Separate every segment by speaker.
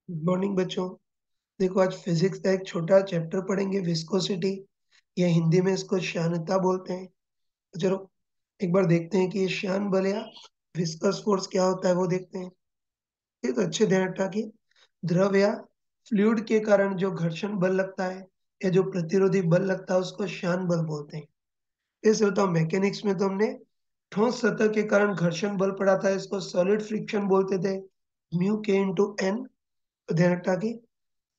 Speaker 1: Good morning बच्चों। देखो आज फिजिक्स का एक छोटा चैप्टर पढ़ेंगे, विस्कोसिटी, या हिंदी में इसको श्यानता बोलते हैं। तो चलो एक बार देखते हैं कि ये श्यान बल या विस्कस फोर्स क्या होता है, वो देखते हैं। ये तो अच्छे ध्यान रखा कि द्रव या फ्लूइड के कारण जो घर्षण बल लगता है या जो प्रतिरोधी बल लगता है उसको श्यान बल बोलते हैं। जैसे बताओ, मैकेनिक्स में तो हमने ठोस सतह के कारण घर्षण बल पढ़ा था, इसको सॉलिड फ्रिक्शन बोलते थे, म्यू के इंटू एन। ध्यान रखा कि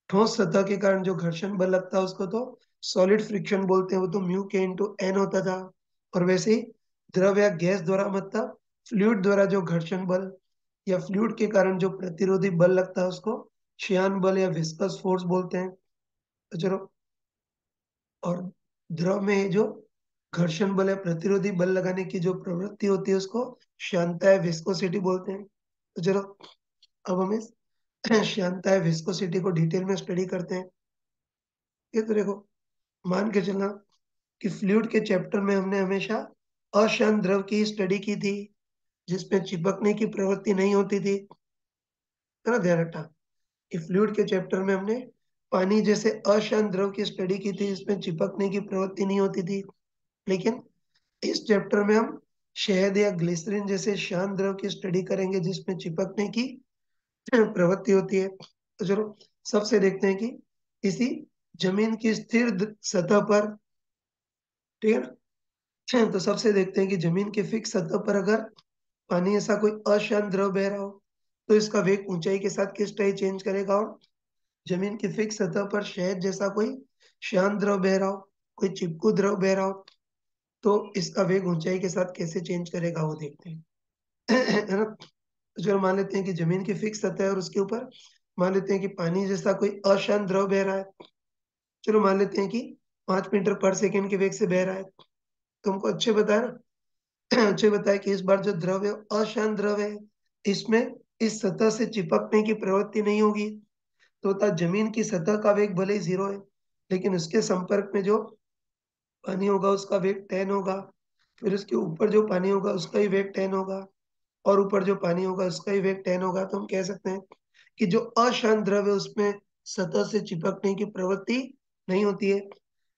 Speaker 1: ठोस सतह के कारण जो घर्षण बल लगता है उसको तो सॉलिड फ्रिक्शन बोलते हैं, वो तो म्यू के इंटू एन होता था। और वैसे ही द्रव या गैस द्वारा, मतलब फ्लूइड द्वारा जो घर्षण बल या फ्लूइड के कारण जो प्रतिरोधी बल लगता है उसको श्यान बल या विस्कस फोर्स बोलते हैं। तो चलो, और द्रव में जो घर्षण बल या प्रतिरोधी बल लगाने की जो प्रवृत्ति होती है उसको श्यानता या विस्कोसिटी बोलते हैं। तो चलो अब हम इस श्यानता या विस्कोसिटी को डिटेल में स्टडी करते हैं। ये तो देखो, मान के चलना कि फ्लूइड के चैप्टर में हमने हमेशा अशांत द्रव की स्टडी की थी, जिसमें चिपकने की प्रवृत्ति नहीं होती थी, है ना। ध्यान रखना कि फ्लूइड के चैप्टर में हमने पानी जैसे अशांत द्रव की स्टडी की थी, जिसमें चिपकने की प्रवृत्ति नहीं होती थी। लेकिन इस चैप्टर में हम शहद या ग्लिसरीन जैसे शांत द्रव की स्टडी करेंगे, जिसमें चिपकने की प्रवृत्ति होती है। तो चलो सबसे देखते हैं कि किसी जमीन की स्थिर सतह पर, ठीक है ना, तो सबसे देखते हैं कि जमीन की फिक्स सतह पर अगर पानी ऐसा कोई अशांत द्रव बह रहा हो तो इसका वेग ऊंचाई के साथ किस तरह चेंज करेगा। और जमीन की फिक्स सतह पर शहद जैसा कोई शांत द्रव बह रहा हो, कोई चिपकू द्रव बह रहा हो, तो इसका वेग ऊंचाई के साथ कैसे चेंज करेगा वो देखते हैं। है ना। तो चलो मान लेते हैं कि जमीन की फिक्स सतह है और उसके ऊपर मान लेते हैं कि पानी जैसा कोई अशांत द्रव बह रहा है। चलो मान लेते हैं कि 5 मीटर पर सेकेंड के वेग से बह रहा है। तुमको अच्छे बताया ना, अच्छे बताया कि इस बार जो द्रव है अशांत द्रव है, इसमें इस सतह से चिपकने की प्रवृत्ति नहीं होगी। तो होता जमीन की सतह का वेग भले ही 0 है, लेकिन उसके संपर्क में जो पानी होगा उसका वेग 10 होगा। फिर उसके ऊपर जो पानी होगा उसका ही वेग 10 होगा, और ऊपर जो पानी होगा उसका ही वेग 10 होगा। तो हम कह सकते हैं कि जो अशांत द्रव है उसमें सतह से चिपकने की प्रवृत्ति नहीं होती है।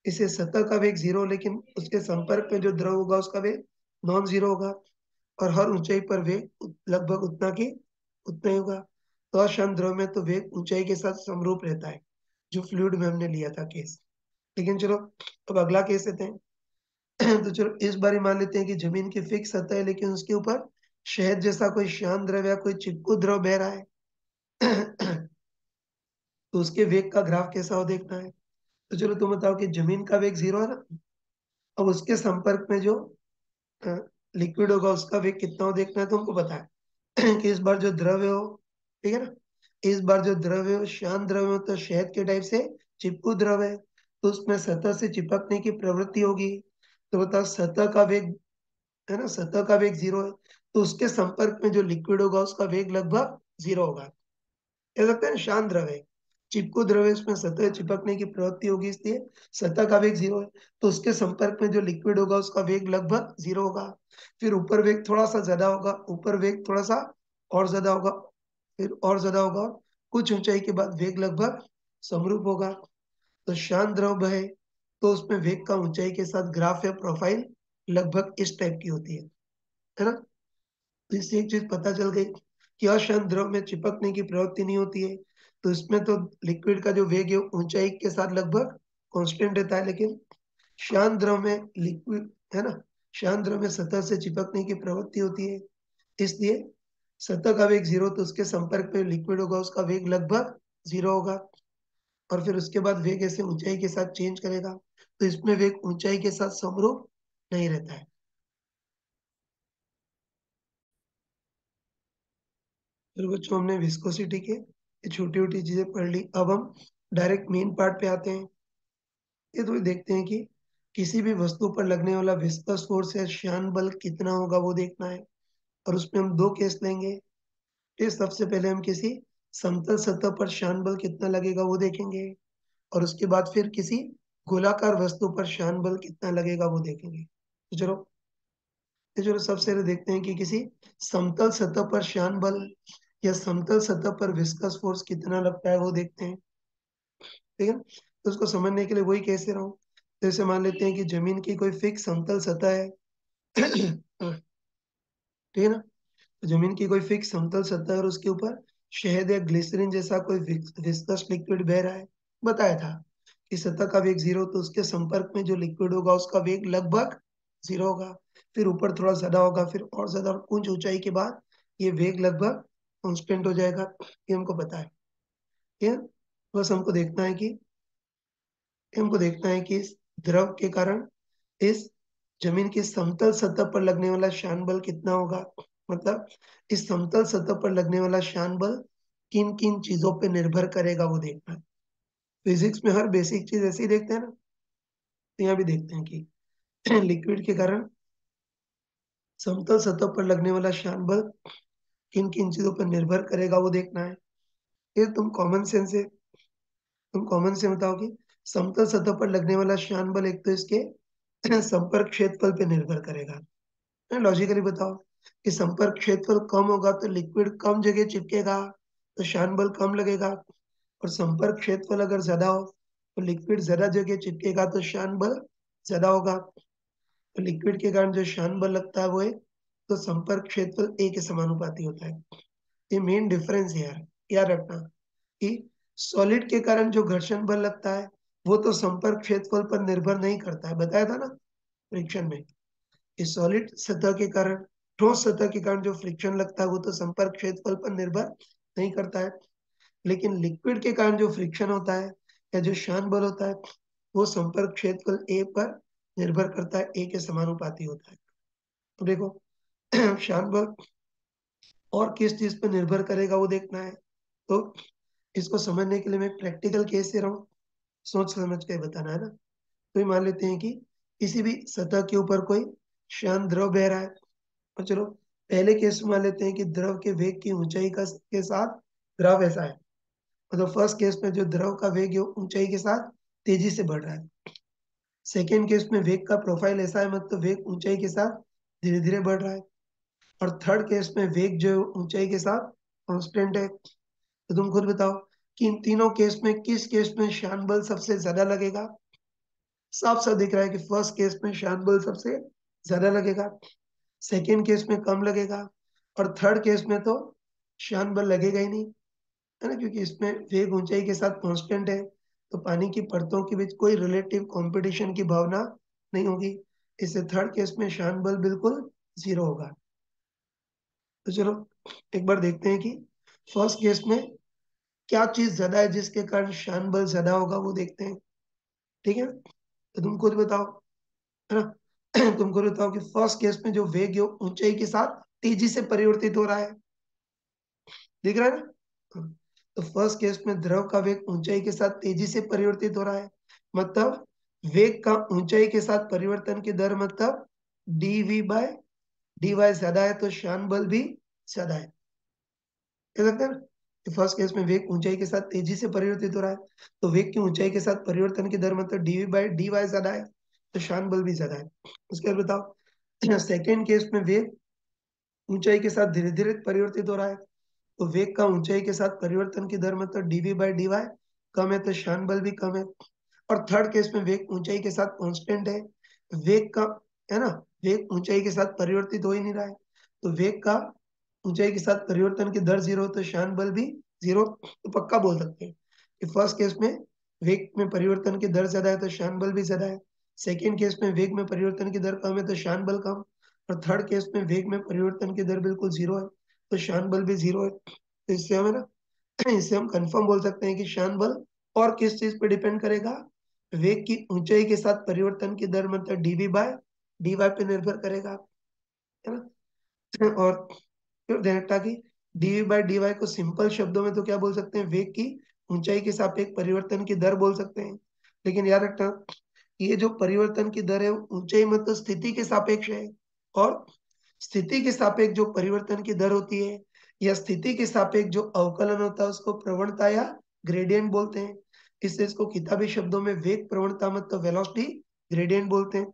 Speaker 1: इसे सतह का वेग 0, लेकिन उसके संपर्क में जो द्रव होगा उसका वेग नॉन जीरो होगा। और हर ऊंचाई पर वेग लगभग उतना की उतना ही होगा। तो अशांत द्रव में तो वेग ऊंचाई के साथ समरूप रहता है, जो फ्लूइड में हमने लिया था केस। लेकिन चलो अब अगला केस लेते हैं। तो चलो इस बार ही मान लेते हैं कि जमीन की फिक्स सतह है, लेकिन उसके ऊपर शहद जैसा कोई शांत द्रव या कोई चिपकू द्रव बह रहा है। तो उसके वेग का ग्राफ कैसा हो देखना है। तो चलो तुम बताओ कि जमीन का वेग 0 है ना। अब उसके संपर्क में जो लिक्विड होगा उसका वेग कितना हो देखना है। तुमको पता है कि इस बार जो द्रव है वो, ठीक है ना, इस बार जो द्रव है वो शांत द्रव है, तो शहद के टाइप से चिपकू द्रव है, तो उसमें सतह से चिपकने की प्रवृत्ति होगी। तो बताओ सतह का वेग, है ना, सतह का वेग 0 है, तो उसके संपर्क में जो लिक्विड होगा उसका वेग लगभग 0 होगा। कह सकते हैं ना, शांत द्रव है, चिपकू द्रव है, उसमें सतह चिपकने की प्रवृत्ति होगी, इसलिए सतह का वेग 0 है। तो उसके संपर्क में जो लिक्विड होगा उसका वेग लगभग 0 होगा। फिर ऊपर वेग थोड़ा सा ज्यादा होगा, ऊपर वेग थोड़ा सा और ज्यादा होगा, फिर और ज्यादा होगा, कुछ ऊंचाई के बाद वेग लगभग समरूप होगा। तो शांत द्रव बहे तो उसमें वेग का ऊंचाई के साथ ग्राफ या प्रोफाइल लगभग इस टाइप की होती है ना। तो इससे एक चीज पता चल गई कि अशांत द्रव में चिपकने की प्रवृत्ति नहीं होती है, तो इसमें तो लिक्विड का जो वेग है ऊंचाई के साथ लगभग कांस्टेंट रहता है। लेकिन शांत द्रव में लिक्विड, है ना, शांत द्रव में सतह से चिपकने की प्रवृत्ति होती है, इसलिए सतह का वेग 0, तो उसके संपर्क में लिक्विड होगा उसका वेग लगभग 0 होगा। और फिर उसके बाद वेग ऐसे ऊंचाई के साथ चेंज करेगा, तो इसमें वेग ऊंचाई के साथ समरूप नहीं रहता है। फिर बच्चों हमने विस्कोसिटी के ये छोटी छोटी चीजें पढ़ ली। अब हम डायरेक्ट मेन पार्ट पे आते हैं। ये तो देखते हैं कि किसी भी वस्तु पर लगने वाला विस्कस फोर्स या श्यान बल कितना होगा वो देखना है। और उसमें हम दो केस लेंगे। ये सबसे पहले हम किसी समतल सतह पर श्यान बल कितना लगेगा वो देखेंगे, और उसके बाद फिर किसी गोलाकार वस्तु पर श्यान बल कितना लगेगा वो देखेंगे। तो चलो सबसे पहले देखते हैं कि किसी समतल सतह पर श्यान बल या समतल सतह पर विस्कस फोर्स कितना लगता है वो देखते हैं। ठीक है, तो उसको समझने के लिए वही कैसे रहा हूँ। जैसे मान लेते हैं कि जमीन की कोई फिक्स समतल सतह है। ठीक है ना, तो जमीन की कोई फिक्स समतल सतह और उसके ऊपर शहद या ग्लिसरीन जैसा कोई विस्कस लिक्विड बह रहा है। बताया था कि सतह का वेग 0, तो उसके संपर्क में जो लिक्विड होगा उसका वेग लगभग 0 होगा। फिर ऊपर थोड़ा ज्यादा होगा, फिर और ज्यादा, और कुछ ऊंचाई के बाद ये वेग लगभग कांस्टेंट हो जाएगा। ये हमको पता है। ठीक है, बस हमको देखना है कि इस द्रव के कारण इस जमीन की समतल सतह पर लगने वाला श्यान बल कितना होगा। मतलब इस समतल सतह पर लगने वाला श्यान बल किन किन चीजों पे निर्भर करेगा वो देखना है। फिजिक्स में हर बेसिक चीज ऐसे ही देखते हैं ना, तो यहाँ भी देखते हैं कि लिक्विड के कारण समतल सतह पर लगने वाला श्यान बल किन किन चीजों पर निर्भर करेगा वो देखना है। ये तुम कॉमन से बताओ कि समतल सतह पर लगने वाला श्यान बल एक तो इसके संपर्क क्षेत्रफल पे निर्भर करेगा। लॉजिकली बताओ कि संपर्क क्षेत्रफल कम होगा तो लिक्विड कम जगह चिपकेगा, तो श्यान बल कम लगेगा। और संपर्क क्षेत्रफल अगर ज्यादा हो तो लिक्विड ज्यादा जगह चिपकेगा तो श्यान बल ज्यादा होगा। तो लिक्विड के कारण जो श्यान बल लगता है वो एक तो संपर्क क्षेत्रफल ए के समानुपाती होता है। ये मेन डिफरेंस है यार, याद रखना कि सॉलिड के कारण जो घर्षण बल लगता है वो तो संपर्क क्षेत्रफल पर निर्भर नहीं करता है, बताया था ना फ्रिक्शन में। इस सॉलिड सतह के कारण, ठोस सतह के कारण जो फ्रिक्शन लगता है वो तो संपर्क क्षेत्रफल पर निर्भर नहीं करता है। लेकिन लिक्विड के कारण जो फ्रिक्शन होता है या जो श्यान बल होता है वो संपर्क क्षेत्रफल ए पर निर्भर करता है, ए के समानुपाती होता है। तो देखो श्यान बल और किस चीज पर निर्भर करेगा वो देखना है। तो इसको समझने के लिए मैं प्रैक्टिकल केस से रहा हूँ, सोच समझ के बताना है ना। तो ये मान लेते हैं कि किसी भी सतह के ऊपर कोई श्यान द्रव बह रहा है। और चलो पहले केस में मान लेते हैं कि द्रव के वेग की ऊंचाई का के साथ द्रव ऐसा है। मतलब फर्स्ट केस में जो द्रव का वेग है ऊंचाई के साथ तेजी से बढ़ रहा है। सेकेंड केस में वेग का प्रोफाइल ऐसा है, मतलब वेग ऊंचाई के साथ धीरे धीरे बढ़ रहा है। और थर्ड केस में वेग जो ऊंचाई के साथ कांस्टेंट है। तो तुम खुद बताओ कि इन तीनों केस में किस केस में श्यान बल सबसे ज्यादा लगेगा। साफ साफ दिख रहा है कि फर्स्ट केस में श्यान बल सबसे ज्यादा लगेगा, सेकेंड केस में कम लगेगा, और थर्ड केस में तो श्यान बल लगेगा ही नहीं, है ना, क्योंकि इसमें वेग ऊंचाई के साथ कांस्टेंट है। तो पानी की परतों के बीच कोई रिलेटिव कंपटीशन की भावना नहीं होगी। इससे थर्ड केस में श्यान बल बिल्कुल 0 होगा। तो चलो एक बार देखते हैं कि फर्स्ट केस में क्या चीज ज्यादा है जिसके कारण श्यान बल ज्यादा होगा वो देखते हैं। ठीक है, तो तुम खुद बताओ, है ना। तुम खुद बताओ कि फर्स्ट केस में जो वेग है ऊंचाई के साथ तेजी से परिवर्तित हो रहा है, दिख रहा है ना। हाँ। तो फर्स्ट केस में द्रव का वेग ऊंचाई के साथ तेजी से परिवर्तित हो रहा है, मतलब वेग का ऊंचाई के साथ परिवर्तन की दर मतलब dv बाय dy ज्यादा है तो श्यान बल भी ज्यादा है। कह सकते हैं ना कि फर्स्ट केस में वेग ऊंचाई के साथ तेजी से परिवर्तित हो रहा है, तो वेग की ऊंचाई के साथ परिवर्तन की दर मतलब dv बाय dy ज्यादा है तो श्यान बल भी ज्यादा है। उसके बाद बताओ सेकेंड केस में वेग ऊंचाई के साथ धीरे धीरे परिवर्तित हो रहा है, तो वेग का ऊंचाई के साथ परिवर्तन की दर मतलब dv बाय dy कम है तो श्यान बल भी कम है। और थर्ड केस में वेग ऊंचाई के साथ कांस्टेंट है, वेग का, है ना, वेग ऊंचाई के साथ परिवर्तित हो ही नहीं रहा है, तो वेग का ऊंचाई के साथ परिवर्तन की दर 0 तो श्यान बल भी 0। तो पक्का बोल सकते हैं कि फर्स्ट केस में वेग में परिवर्तन की दर ज्यादा है तो श्यान बल भी ज्यादा है, सेकेंड केस में वेग में परिवर्तन की दर कम है तो श्यान बल कम, और थर्ड केस में वेग में परिवर्तन की दर बिल्कुल 0 है तो श्यान बल भी 0 है। तो इससे हमें ना इससे हम कंफर्म बोल सकते हैं कि श्यान बल और किस चीज पे डिपेंड करेगा, वेग की ऊंचाई के साथ परिवर्तन की दर मतलब dv बाय dy पे निर्भर करेगा, है ना। और फिर ध्यान रखना कि dv बाय dy को सिंपल शब्दों में तो क्या बोल सकते हैं, वेग की ऊंचाई के सापेक्ष परिवर्तन की दर बोल सकते हैं। लेकिन याद रखना ये जो परिवर्तन की दर है ऊंचाई मतलब स्थिति के सापेक्ष है, और स्थिति के सापेक्ष जो परिवर्तन की दर होती है या स्थिति के सापेक्ष जो अवकलन होता है उसको प्रवणता या ग्रेडियंट बोलते हैं। इससे इसको किताबी शब्दों में वेग प्रवणता मतलब वेलोसिटी ग्रेडियंट बोलते हैं।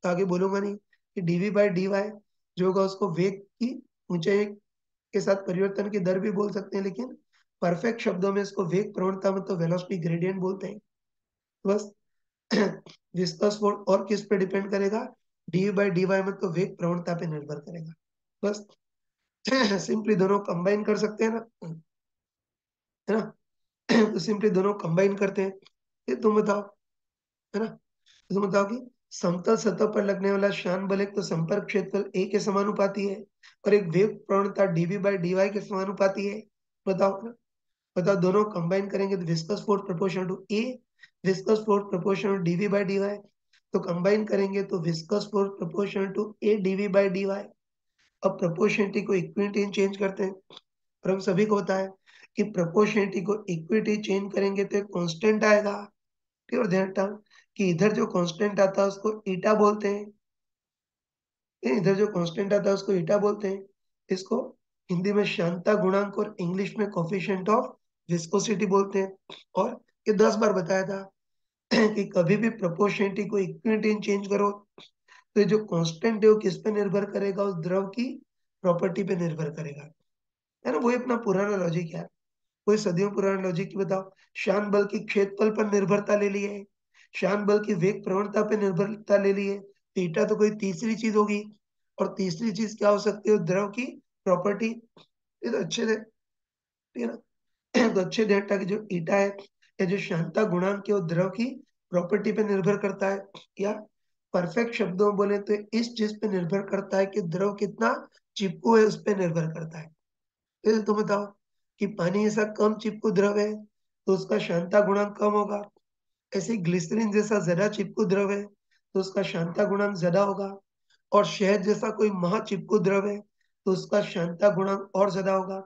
Speaker 1: तो आगे बोलूंगा नहीं कि dv बाय dy जो होगा उसको वेग की ऊंचाई के साथ परिवर्तन की दर भी बोल सकते हैं, लेकिन परफेक्ट शब्दों में इसको वेग प्रवणता मतलब वेलोसिटी ग्रेडियंट बोलते हैं। बस विस्कस फोर्स और किस पे डिपेंड करेगा, डी बाई डी वाई मतलब वेग प्रवणता पे निर्भर करेगा। बस सिंपली दोनों कंबाइन कर सकते हैं ना, है ना। तो सिंपली दोनों कंबाइन करते हैं। ये तुम बताओ, है ना। तो तुम बताओ कि समतल सतह पर लगने वाला शान बल एक तो संपर्क क्षेत्रफल ए के समानुपाती है और एक वेग प्रवणता डीवी बाई डी वाई के समानुपाती है। बताओ ना। बताओ दोनों कंबाइन करेंगे तो viscous force proportional to A, viscous force proportional to D V by D Y. तो कंबाइन करेंगे तो viscous force proportional to A D V by D Y. अब प्रोपोर्शनलिटी को इक्विटी चेंज करते हैं, और हम सभी को होता है कि प्रोपोर्शनलिटी को इक्विटी चेंज करेंगे तो एक कांस्टेंट आएगा। ठीक है, और ध्यान रखना कि इधर जो कांस्टेंट आता है उसको ईटा बोलते हैं, इधर जो कांस्टेंट आता है उसको ईटा बोलते हैं। इसको हिंदी में शांता गुणांक और इंग्लिश में कोफिशिएंट ऑफ विस्कोसिटी बोलते हैं। और ये 10 बार बताया था कि कभी भी प्रोपोर्शनलिटी को इक्विटी चेंज करो तो ये जो कांस्टेंट है वो किस पे निर्भर करेगा, उस द्रव की प्रॉपर्टी पे निर्भर करेगा, है ना। वही अपना पुराना लॉजिक है, कोई सदियों पुराना लॉजिक की बताओ। शान बल की क्षेत्रफल पर निर्भरता ले ली है, शान बल की वेग प्रवणता पे निर्भरता ले ली है, थीटा तो कोई तीसरी चीज होगी। और तीसरी चीज क्या हो सकती है, द्रव की प्रॉपर्टी। ये तो अच्छे से, ठीक है ना। तो अच्छे डेटा की जो ईटा है या जो शांता गुणांक है वो द्रव की प्रॉपर्टी पे निर्भर करता है, या परफेक्ट शब्दों में बोले तो इस चीज पे निर्भर करता है कि द्रव कितना चिपकू है, उस पे निर्भर करता है। फिर तुम बताओ कि पानी ऐसा कम चिपकू द्रव है तो उसका शांता गुणांक कम होगा। ऐसे ग्लिसरीन जैसा ज्यादा चिपकू द्रव है तो उसका शांता गुणांक ज्यादा होगा। और शहद जैसा कोई महा चिपकू द्रव है तो उसका शांता गुणांक और ज्यादा होगा।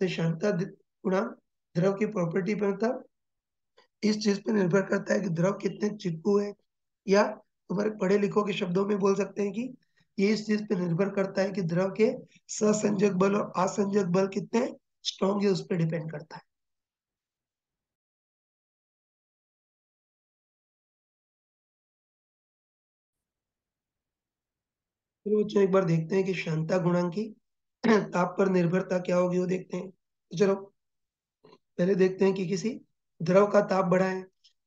Speaker 1: तो शांता गुणांक द्रव की प्रॉपर्टी पर मतलब इस चीज पे निर्भर करता है कि द्रव कितने चिपकू है, या तुम्हारे पढ़े लिखों के शब्दों में बोल सकते हैं कि ये इस चीज पे निर्भर करता है कि द्रव के असंजक बल और असंजक बल कितने स्ट्रॉन्ग है, उस पर डिपेंड करता है। फिर बच्चों एक बार देखते हैं कि शांता गुणांक की ताप पर निर्भरता क्या होगी, वो देखते हैं। तो चलो पहले देखते हैं कि किसी द्रव का ताप बढ़ा है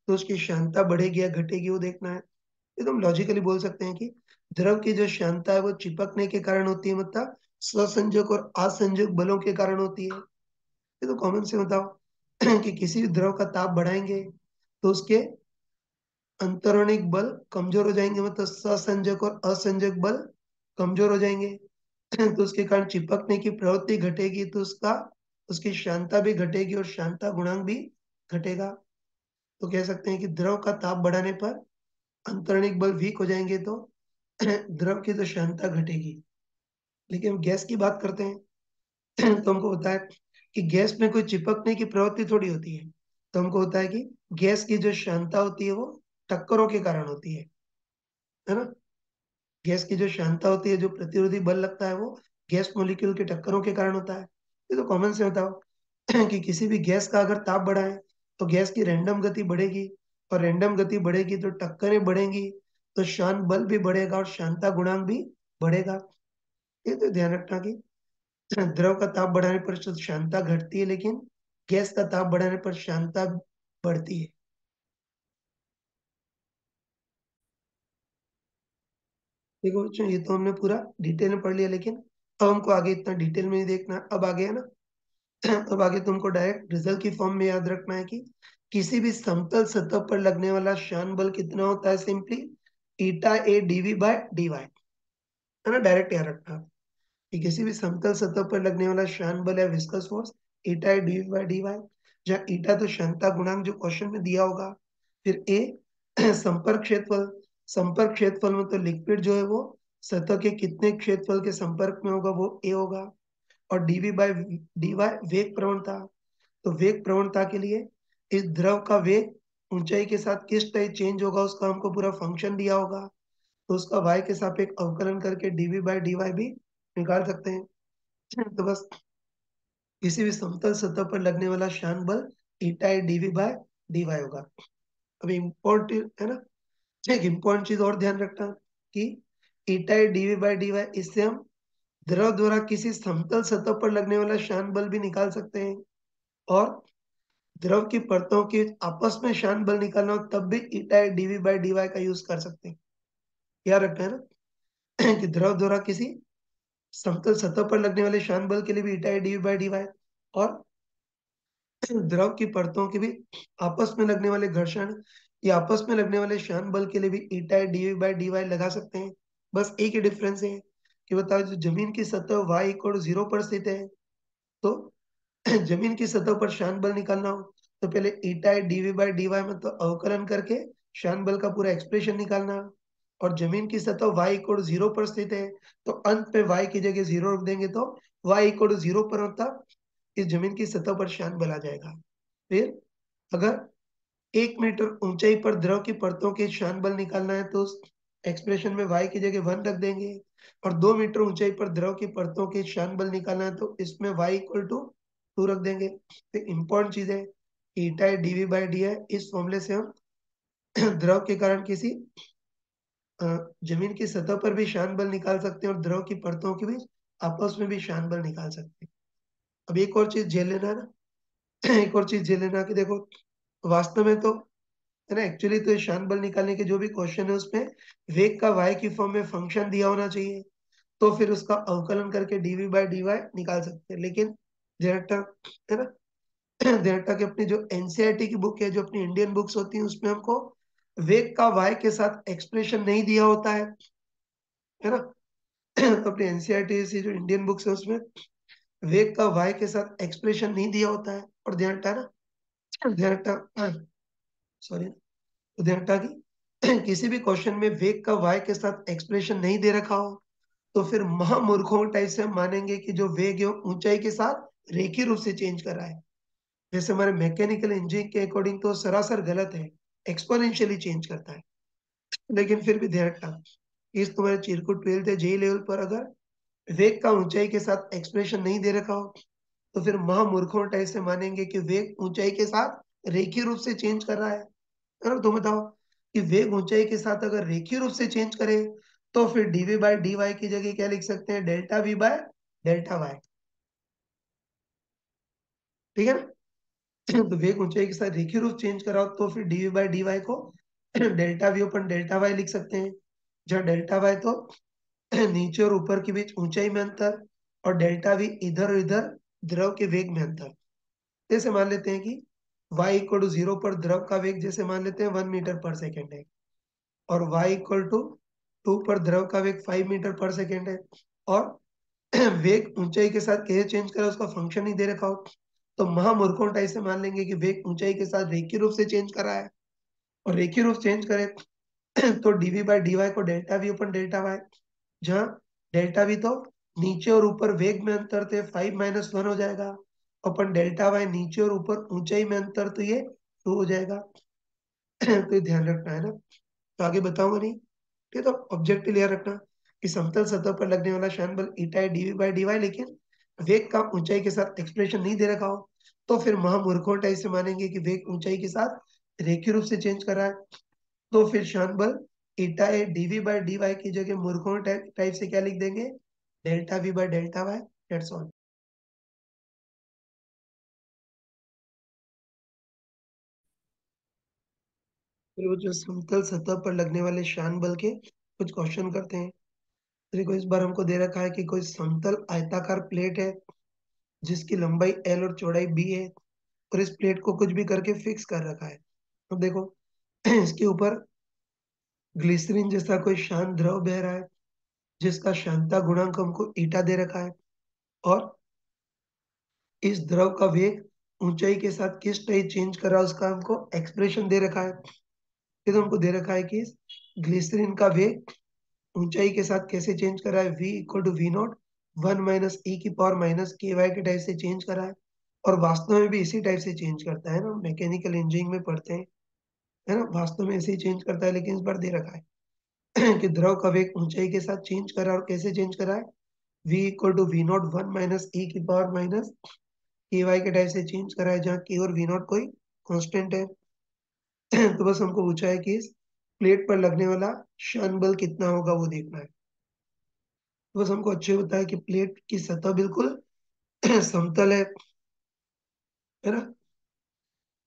Speaker 1: तो उसकी शांता बढ़ेगी या घटेगी, वो देखना है। ये तो हम लॉजिकली बोल सकते हैं कि द्रव की जो शांता है वो चिपकने के कारण होती है, मतलब स्वसंजक और असंजक बलों के कारण होती है। ये तो कॉमन से बताओ कि किसी भी द्रव का ताप बढ़ाएंगे तो उसके अंतरणिक बल कमजोर हो जाएंगे, मतलब ससंजक और असंजक बल कमजोर हो जाएंगे। तो उसके कारण चिपकने की प्रवृत्ति घटेगी तो उसका उसकी शांता भी घटेगी और शांता गुणांक भी घटेगा। तो कह सकते हैं कि द्रव का ताप बढ़ाने पर अंतरणिक बल वीक हो जाएंगे तो द्रव की तो क्षमता घटेगी। लेकिन हम गैस की बात करते हैं तो हमको होता है कि गैस में कोई चिपकने की प्रवृत्ति थोड़ी होती है। तो हमको होता है कि गैस की जो क्षमता होती है वो टक्करों के कारण होती है ना। गैस की जो क्षमता होती है, जो प्रतिरोधी बल लगता है वो गैस मॉलिक्यूल के टक्करों के कारण होता है। ये तो कॉमन से बताओ कि किसी भी गैस का अगर ताप बढ़ा है तो गैस की रैंडम गति बढ़ेगी, और रैंडम गति बढ़ेगी तो टक्करें बढ़ेंगी, तो शांत बल भी बढ़ेगा और शांता गुणांक भी बढ़ेगा। ये तो ध्यान रखना कि द्रव का ताप बढ़ाने पर शांता घटती है, लेकिन गैस का ताप बढ़ाने पर शांता बढ़ती है। देखो बच्चों ये तो हमने पूरा डिटेल में पढ़ लिया, लेकिन अब हमको आगे इतना डिटेल में नहीं देखना। अब आगे है ना, अब आगे तुमको डायरेक्ट रिजल्ट की फॉर्म में याद रखना है कि किसी भी समतल सतह पर लगने वाला शान बल कितना होता है, simply eta A DV by D Y, है ना। डायरेक्ट याद रखना कि किसी भी समतल सतह पर लगने वाला शान बल है viscous force eta A DV by D Y, जहाँ ईटा तो क्षमता गुणांक जो क्वेश्चन में दिया होगा। फिर ए संपर्क क्षेत्रफल, संपर्क क्षेत्रफल में तो लिक्विड जो है वो सतह के कितने क्षेत्रफल के संपर्क में होगा वो ए होगा। और डीवी बाय डी वाई वेग प्रवणता, तो वेग प्रवणता के लिए इस द्रव का वेग ऊंचाई के साथ किस टाइप चेंज होगा उसका हमको पूरा फंक्शन दिया होगा। तो उसका y के सापेक्ष अवकलन करके dv बाय dy भी निकाल सकते हैं। तो बस किसी भी समतल सतह पर लगने वाला शान बल ईटा है dv बाय dy होगा। अभी इम्पोर्टेंट है ना, एक इम्पोर्टेंट चीज और ध्यान रखना कि ईटा है dv बाय dy, इससे हम द्रव द्वारा किसी समतल सतह पर लगने वाला शान बल भी निकाल सकते हैं, और द्रव की परतों के आपस में शान बल निकालना हो तब भी ईटा डीवी बाई डी वाई का यूज कर सकते हैं। याद रखना है ना कि द्रव द्वारा किसी समतल सतह पर लगने वाले शान बल के लिए भी ईटा डीवी बाई डी वाई, और द्रव की परतों के भी आपस में लगने वाले घर्षण या आपस में लगने वाले शान बल के लिए भी ईटा डीवी बाई डी वाई लगा सकते हैं। बस एक ही डिफरेंस है कि बताओ, जो जमीन की सतह वाई इक्वल 0 पर स्थित है, तो जमीन की सतह पर शान बल निकालना हो तो पहले ईटा डीवी बाई डी वाई में तो अवकलन करके शान बल का पूरा एक्सप्रेशन निकालना, और जमीन की सतह वाई इक्वल 0 पर स्थित है तो अंत पे वाई की जगह 0 रख देंगे तो वाई इक्वल 0 पर होता इस जमीन की सतह पर शान बल आ जाएगा। फिर अगर 1 मीटर ऊंचाई पर द्रव की परतों के शान बल निकालना है तो उस एक्सप्रेशन में y की जगह 1 रख देंगे, और 2 मीटर ऊंचाई पर द्रव की परतों के शान बल निकालना है तो इसमें y इक्वल टू 2 रख देंगे। तो इंपॉर्टेंट चीज है, ईटा डीवी बाई डी है, इस फॉर्मूले से हम द्रव के कारण किसी जमीन की सतह पर भी शान बल निकाल सकते हैं और द्रव की परतों के बीच आपस में भी शान बल निकाल सकते हैं। अब एक और चीज झेल लेना है ना एक और चीज झेल लेना कि देखो, वास्तव में तो है ना, एक्चुअली तो शान बल निकालने के जो भी क्वेश्चन है उसमें वेग का y की फॉर्म में फंक्शन दिया होना चाहिए, तो फिर उसका अवकलन करके dv बाई डी वाई निकाल सकते हैं। लेकिन जेनेटा है ना जेनेटा की अपनी जो एनसीईआरटी की बुक है, जो अपनी इंडियन बुक्स होती हैं, उसमें हमको वेग का y के साथ एक्सप्रेशन नहीं दिया होता है ना तो अपनी एनसीईआरटी से जो इंडियन बुक्स है उसमें वेग का y के साथ एक्सप्रेशन नहीं दिया होता है, और जेनेटा ना जेनेटा सॉरी उदाहरण की किसी भी क्वेश्चन में वेग का y के साथ एक्सप्रेशन नहीं दे रखा हो तो फिर महामूर्खों टाइप से हम मानेंगे कि जो वेग है वो ऊंचाई के साथ रेखीय रूप से चेंज कर रहा है। जैसे हमारे मैकेनिकल इंजीनियरिंग के अकॉर्डिंग तो सरासर गलत है, एक्सपोनेंशियली चेंज करता है। लेकिन फिर भी ध्यान रखना, इस तुम्हारे चिरकुट 12th या जेई लेवल पर अगर वेग का ऊंचाई के साथ एक्सप्रेशन नहीं दे रखा हो तो फिर महामूर्खों टाइप से मानेंगे कि वेग ऊंचाई के साथ रेखीय रूप से चेंज कर रहा है। अगर तुम बताओ कि वेग ऊंचाई के साथ अगर रेखीय रूप से चेंज करे तो फिर डीवी बाई डी वाई की जगह क्या लिख सकते हैं, delta V by delta Y. ठीक है ना तो वेग ऊंचाई के साथ रेखीय रूप चेंज कराओ तो फिर डीवी बाई डी वाई को delta we upon delta Y लिख सकते हैं, जहाँ डेल्टा वाई तो नीचे और ऊपर के बीच ऊंचाई में अंतर, और डेल्टा वी इधर और इधर द्रव के वेग में अंतर। जैसे मान लेते हैं कि y इक्वल टू 0 पर द्रव का वेग जैसे मान लेते हैं 1 मीटर पर सेकेंड है, और y इक्वल टू 2 पर द्रव का वेग 5 मीटर पर सेकेंड है, और वेग ऊंचाई के साथ कैसे चेंज करा उसका फंक्शन ही दे रखा हो, तो महामूर्खों टाइप से मान लेंगे कि वेग ऊंचाई के साथ रेखीय रूप से चेंज करा है, और रेखीय रूप चेंज करे तो डीवी बाई डी वाई को delta we upon delta Y, जहाँ डेल्टा वी तो नीचे और ऊपर वेग में अंतर थे 5 - 1 हो जाएगा, अपन डेल्टा वाई नीचे और ऊपर ऊंचाई में अंतर तो ये 2 हो जाएगा तो ये ध्यान रखना है ना, तो आगे बताऊंगा नहीं। ठीक है, तो ऑब्जेक्ट क्लियर रखना कि समतल सतह पर लगने वाला शान बल ईटा है डीवी बाई डी वाई, लेकिन वेग का ऊंचाई के साथ एक्सप्रेशन नहीं दे रखा हो तो फिर महामूर्खों टाइप से मानेंगे कि वेग ऊंचाई के साथ रेखीय रूप से चेंज कर रहा है, तो फिर शान बल ईटा है डीवी बाई डी वाई की जगह मूर्खों टाइप से क्या लिख देंगे, delta V by delta Y, that's all. फिर वो जो समतल सतह पर लगने वाले शान बल के कुछ क्वेश्चन करते हैं। देखो इस बार हमको दे रखा है कि कोई समतल आयताकार प्लेट है जिसकी लंबाई एल और चौड़ाई बी है, और इस प्लेट को कुछ भी करके फिक्स कर रखा है। तो देखो इसके ऊपर ग्लिसरीन जैसा कोई शांत द्रव बह रहा है जिसका शांतता गुणांक हमको ईटा दे रखा है, और इस द्रव का वेग ऊंचाई के साथ किस टाइप चेंज कर रहा है उसका हमको एक्सप्रेशन दे रखा है। फिर तो हमको दे रखा है कि ग्लिसरीन का वेग ऊंचाई के साथ कैसे चेंज कर रहा है, v equal to V naught 1 - e⁻ के टाइप से चेंज कर रहा है, और वास्तव में भी इसी टाइप से चेंज करता है ना, मैकेनिकल इंजीनियरिंग में पढ़ते हैं है ना, वास्तव में ऐसे ही चेंज करता है। लेकिन इस बार दे रखा है कि द्रव का वेग ऊंचाई के साथ चेंज कर रहा है, और कैसे चेंज कर रहा है, v equal to V naught 1 - e⁻ के टाइप से चेंज कर रहा है, जहाँ k और वी नॉट कोई कांस्टेंट है तो बस हमको पूछा है कि इस प्लेट पर लगने वाला शान बल कितना होगा वो देखना है। बस हमको अच्छे बताया कि प्लेट की सतह बिल्कुल समतल है ना।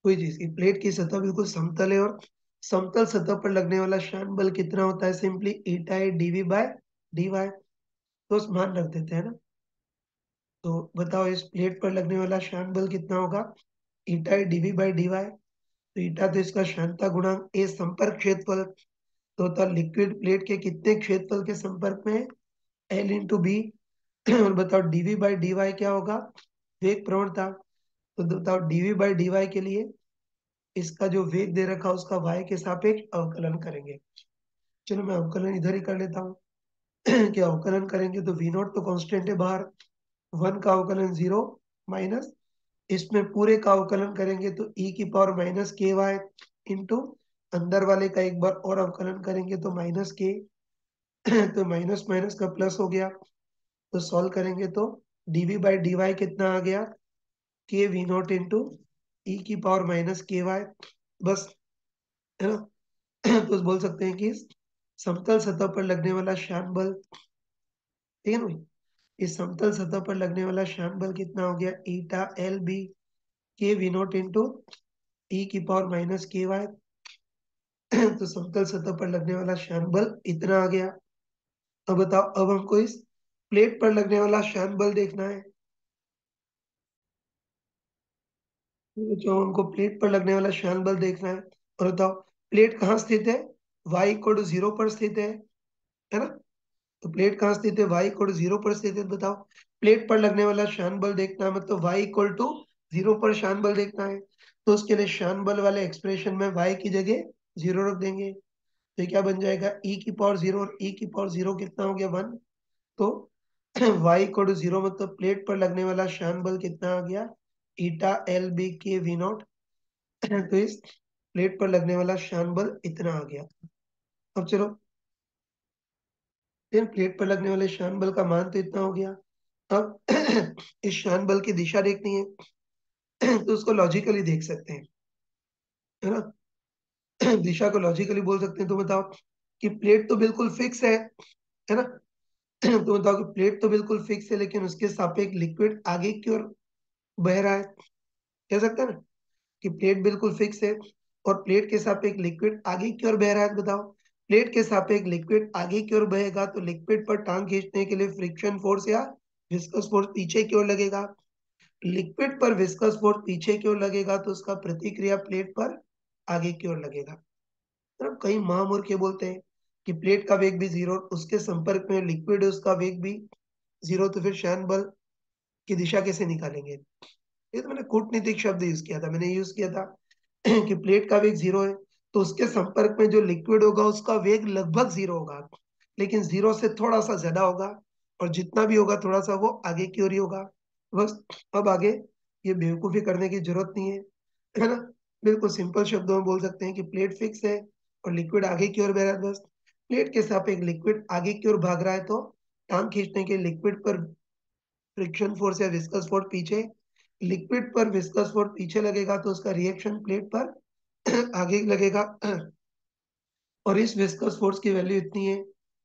Speaker 1: कोई चीज की प्लेट की सतह बिल्कुल समतल है और समतल सतह पर लगने वाला श्यान बल कितना होता है, सिंपली ईटा है डीवी बाय डी वाई। तो उस मान रख देते हैं ना। तो बताओ इस प्लेट पर लगने वाला श्यान बल कितना होगा, ईटा है डीवी बाय डी वाई। तो ईटा तो इसका श्यानता गुणांक, ए संपर्क क्षेत्रफल, तो होता लिक्विड प्लेट के कितने क्षेत्रफल के संपर्क में, एल इंटू बी। और बताओ डीवी बाई डी वाई क्या होगा, वेग प्रवणता। तो बताओ डीवी बाई डी वाई के लिए इसका जो वेग दे रखा उसका वाई के सापेक्ष अवकलन करेंगे। चलो मैं अवकलन इधर ही कर लेता हूँ। कि अवकलन करेंगे तो वी नॉट तो कांस्टेंट है बाहर, वन का अवकलन जीरो, माइनस इसमें पूरे का अवकलन करेंगे तो ई की पावर माइनस के वाई इंटू अंदर वाले का एक बार और अवकलन करेंगे तो माइनस के। तो माइनस माइनस का प्लस हो गया। तो सॉल्व करेंगे तो डीवी बाई डी वाई कितना आ गया, के वी नॉट इंटू ई की पावर माइनस के वाई, बस, है ना। तो बोल सकते हैं कि समतल सतह पर लगने वाला श्यान बल, ठीक है ना भाई, इस समतल सतह पर लगने वाला श्यान बल कितना हो गया, ईटा एल बी के वी नॉट इंटू ई की पावर माइनस के वाई। तो समतल सतह पर लगने वाला श्यान बल इतना आ गया। अब बताओ, अब हमको इस प्लेट पर लगने वाला श्यान बल देखना है। जो हमको प्लेट पर लगने वाला श्यान बल देखना है, और बताओ प्लेट कहाँ स्थित है, वाई इक्वल टू जीरो पर स्थित है ना। तो प्लेट कहाँ स्थित है, वाई इक्वल टू जीरो पर स्थित है। तो बताओ प्लेट पर लगने वाला श्यान बल देखना है, मतलब वाई इक्वल टू जीरो पर श्यान बल देखना है। तो उसके लिए श्यान बल वाले एक्सप्रेशन में वाई की जगह जीरो रख देंगे। तो ये क्या बन जाएगा, ई की पावर जीरो, और ई की पावर जीरो कितना हो गया, वन। तो वाई इक्वल टू जीरो मतलब प्लेट पर लगने वाला श्यान बल कितना आ गया, ईटा एल बी के वी नॉट। तो इस प्लेट पर लगने वाला श्यान बल इतना आ गया। अब चलो, फिर प्लेट पर लगने वाले श्यान बल का मान तो इतना हो गया। अब इस श्यान बल की दिशा देखनी है। तो उसको लॉजिकली देख सकते हैं, है ना। दिशा को लॉजिकली बोल सकते हैं। तो बताओ कि प्लेट तो बिल्कुल फिक्स है ना। तो बताओ कि प्लेट तो बिल्कुल फिक्स है, लेकिन उसके सापेक्ष लिक्विड आगे की ओर बह रहा है। कह सकते हैं ना कि प्लेट बिल्कुल फिक्स है और प्लेट के सापेक्ष लिक्विड आगे की ओर बह रहा है। तो बताओ प्लेट के सापेक्ष लिक्विड आगे की ओर बहेगा तो लिक्विड पर टांग खींचने के लिए फ्रिक्शन फोर्स या विस्कस फोर्स पीछे की ओर लगेगा। लिक्विड पर विस्कस फोर्स पीछे की ओर लगेगा तो उसका प्रतिक्रिया प्लेट पर आगे की ओर लगेगा। मतलब कई महामूर्ख ये बोलते हैं कि प्लेट का वेग भी जीरो, उसके संपर्क में लिक्विड है उसका वेग भी जीरो, तो फिर श्यान बल की दिशा कैसे निकालेंगे। ये तो मैंने कूटनीतिक शब्द यूज किया था, मैंने यूज किया था कि प्लेट का वेग जीरो है तो उसके संपर्क में जो लिक्विड होगा उसका वेग लगभग जीरो होगा, लेकिन जीरो से थोड़ा सा ज्यादा होगा, और जितना भी होगा थोड़ा सा वो आगे की ओर ही होगा। बस, अब आगे ये बेवकूफी करने की जरूरत नहीं है ना। बिल्कुल सिंपल शब्दों में बोल सकते हैं कि प्लेट फिक्स है और लिक्विड आगे की ओर बह रहा है। बस प्लेट के सापेक्ष लिक्विड आगे की ओर भाग रहा है तो टांग खींचने के लिक्विड पर फ्रिक्शन फोर्स या विस्कस फोर्स पीछे, लिक्विड पर विस्कस फोर्स पीछे लगेगा तो उसका रिएक्शन प्लेट पर आगे लगेगा। और इस विस्कस फोर्स की वैल्यू इतनी है।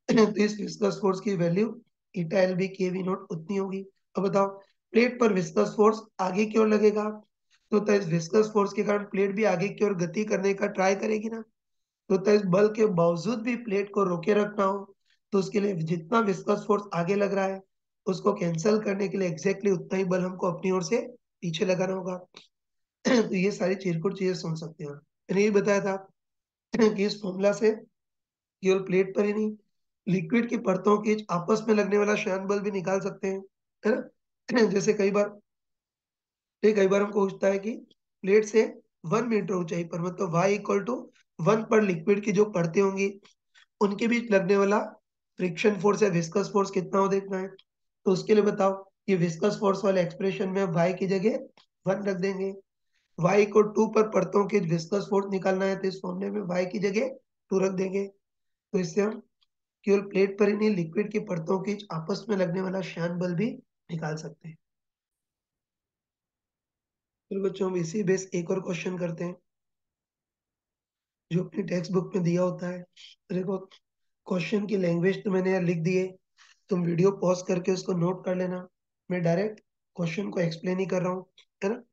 Speaker 1: तो इस विस्कस फोर्स की वैल्यू ईटा एल बी के वी नॉट उतनी होगी। अब बताओ प्लेट पर विस्कस फोर्स आगे की ओर लगेगा तो इस विस्कस फोर्स के कारण प्लेट भी आगे की ओर गति करने का ट्राई करेगी ना। तो इस बल के बावजूद भी प्लेट को रोके रखना हो तो उसके लिए जितना विस्कस फोर्स आगे लग रहा है उसको कैंसिल करने के लिए एग्जैक्टली उतना ही बल हमको अपनी ओर से पीछे लगाना होगा। तो ये सारी चिरकुट चीजें सुन सकते हैं। मैंने ये बताया था कि इस फॉर्मूला से केवल प्लेट पर ही नहीं, लिक्विड की परतों के आपस में लगने वाला श्यान बल भी निकाल सकते हैं, है ना। जैसे कई बार हमको पूछता है कि प्लेट से 1 मीटर ऊंचाई पर, मतलब वाई इक्वल टू वन पर लिक्विड की जो परतें होंगी उनके बीच लगने वाला फ्रिक्शन फोर्स या विस्कस फोर्स कितना हो देखना है। तो उसके लिए बताओ ये विस्कस फोर्स वाले एक्सप्रेशन में वाई की जगह वन रख देंगे। वाई को टू पर परतों के विस्कस फोर्स निकालना है तो इस फॉर्मूले में वाई की जगह टू रख देंगे। तो इससे हम केवल प्लेट पर ही नहीं, लिक्विड की परतों के आपस में लगने वाला श्यान बल भी निकाल सकते हैं। फिर बच्चों हम इसी बेस एक और क्वेश्चन करते हैं जो अपनी टेक्स्ट बुक में दिया होता है। देखो क्वेश्चन की लैंग्वेज तो मैंने यार लिख दी है, तुम वीडियो पॉज करके उसको नोट कर लेना। मैं डायरेक्ट क्वेश्चन को एक्सप्लेन ही कर रहा हूँ, है ना।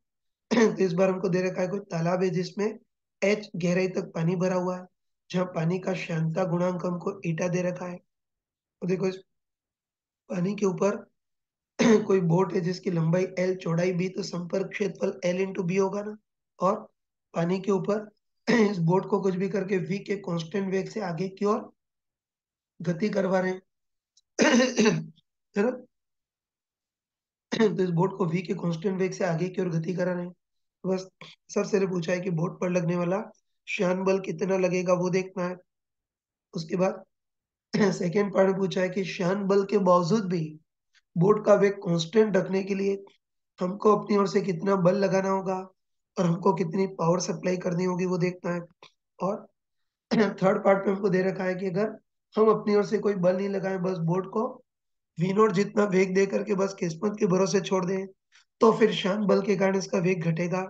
Speaker 1: तो इस बार हमको दे रखा है कोई तालाब है जिसमें h गहराई तक पानी भरा हुआ है, जहाँ पानी का शांता गुणांक हमको ईटा दे रखा है। तो देखो इस पानी के ऊपर कोई बोट है जिसकी लंबाई L चौड़ाई B, तो संपर्क क्षेत्रफल L इंटू बी होगा ना। और पानी के ऊपर इस बोट को कुछ भी करके V के कांस्टेंट वेग से आगे की ओर गति करवा रहे हैं, है ना। तो इस बोट को V के कांस्टेंट वेग से आगे की ओर गति करा रहे हैं। तो बस सबसे पहले पूछा है कि बोट पर लगने वाला श्यान बल कितना लगेगा वो देखना है। उसके बाद सेकेंड पार्ट में पूछा है कि श्यान बल के बावजूद भी बोट का वेग कांस्टेंट रखने के लिए हमको अपनी ओर से कितना बल लगाना होगा और हमको कितनी पावर सप्लाई करनी होगी वो देखना है। और थर्ड पार्ट में हमको दे रखा है कि अगर हम अपनी ओर से कोई बल नहीं लगाए, बस बोट को वी नॉट जितना वेग दे करके बस किस्मत के भरोसे छोड़ दें, तो फिर शान बल के कारण इसका वेग घटेगा।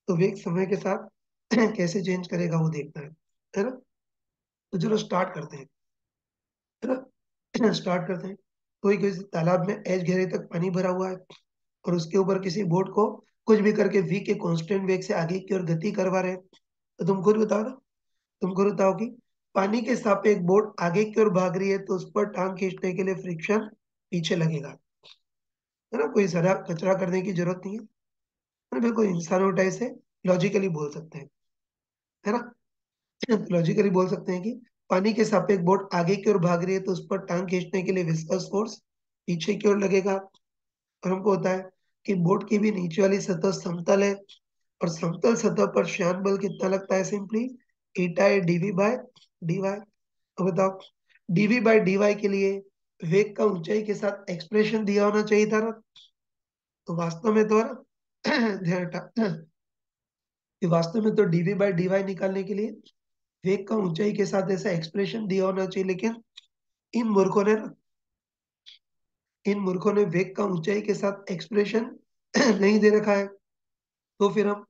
Speaker 1: तो वेग समय के साथ कैसे चेंज करेगा वो देखना है ना। तो चलो स्टार्ट करते हैं, है ना। स्टार्ट करते हैं। कोई किसी तालाब में एज गहरे तक पानी भरा हुआ है और उसके ऊपर किसी बोट को कुछ भी करके वी के कांस्टेंट वेग से आगे की ओर गति करवा रहे हैं। तो तुम खुद बताओ ना, तुम खुद बताओ कि पानी के सापेक्ष बोट आगे की ओर भाग रही है तो उस पर टांग खींचने के लिए फ्रिक्शन पीछे लगेगा, है ना। कोई जरा कचरा करने की जरूरत नहीं है, बिल्कुल इंसान उठा इसे लॉजिकली बोल सकते हैं, है ना। लॉजिकली बोल सकते हैं कि पानी के सापेक्ष बोट आगे की ओर भाग रही है तो उस पर टांग खींचने के लिए विस्कस फोर्स पीछे की ओर लगेगा। और हमको होता है कि बोट की भी नीचे वाली सतह समतल है और समतल सतह पर श्यान बल कितना लगता है, सिंपली ईटा है डीवी बाय डीवाई। तो बताओ डीवी बाय डीवाई के लिए वेग का ऊंचाई के साथ एक्सप्रेशन दिया होना चाहिए था ना। तो वास्तव में तो है ना, ध्यान हटा, कि वास्तव में तो डीवी बाय डीवाई निकालने के लिए वेग का ऊंचाई के साथ ऐसा एक्सप्रेशन दिया होना चाहिए, लेकिन इन मूर्खों ने वेग का ऊंचाई के साथ एक्सप्रेशन नहीं दे रखा है। तो फिर हम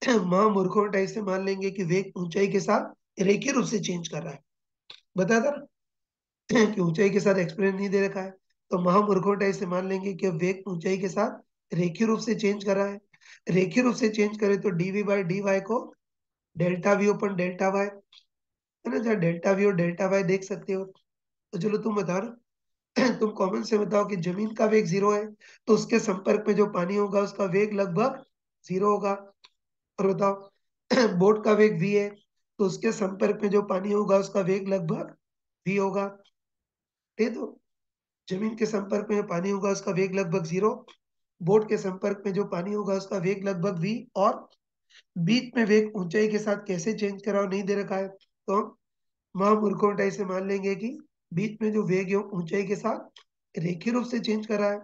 Speaker 1: महामूर्खों टाइप से मान लेंगे कि वेग ऊंचाई के साथ रेखीय रूप से चेंज कर रहा है। बताया था ना कि ऊंचाई के साथ एक्सप्रेशन नहीं दे रखा है, तो महामूर्खों टाइप से मान लेंगे कि वेग ऊंचाई के साथ रेखीय रूप से चेंज कर रहा है। रेखीय रूप से चेंज करे तो डीवी बाय डी वाई को delta V upon delta Y, है ना, जहाँ डेल्टा वी और डेल्टा वाई देख सकते हो। तो चलो तुम बताओ ना, तुम कॉमन से बताओ कि जमीन का वेग 0 है तो उसके संपर्क में जो पानी होगा उसका वेग लगभग 0 होगा। और बताओ बोट का वेग v है तो उसके संपर्क में जो पानी होगा उसका वेग लगभग v होगा। ठीक है, तो जमीन के संपर्क में जो पानी होगा उसका वेग लगभग 0, बोट के संपर्क में जो पानी होगा उसका वेग लगभग v, और बीच में वेग ऊंचाई के साथ कैसे चेंज कराओ नहीं दे रखा है, तो हम महामूर्खों टाइप से मान लेंगे कि बीच में जो वेग है ऊंचाई के साथ रेखीय रूप से चेंज कर रहा है।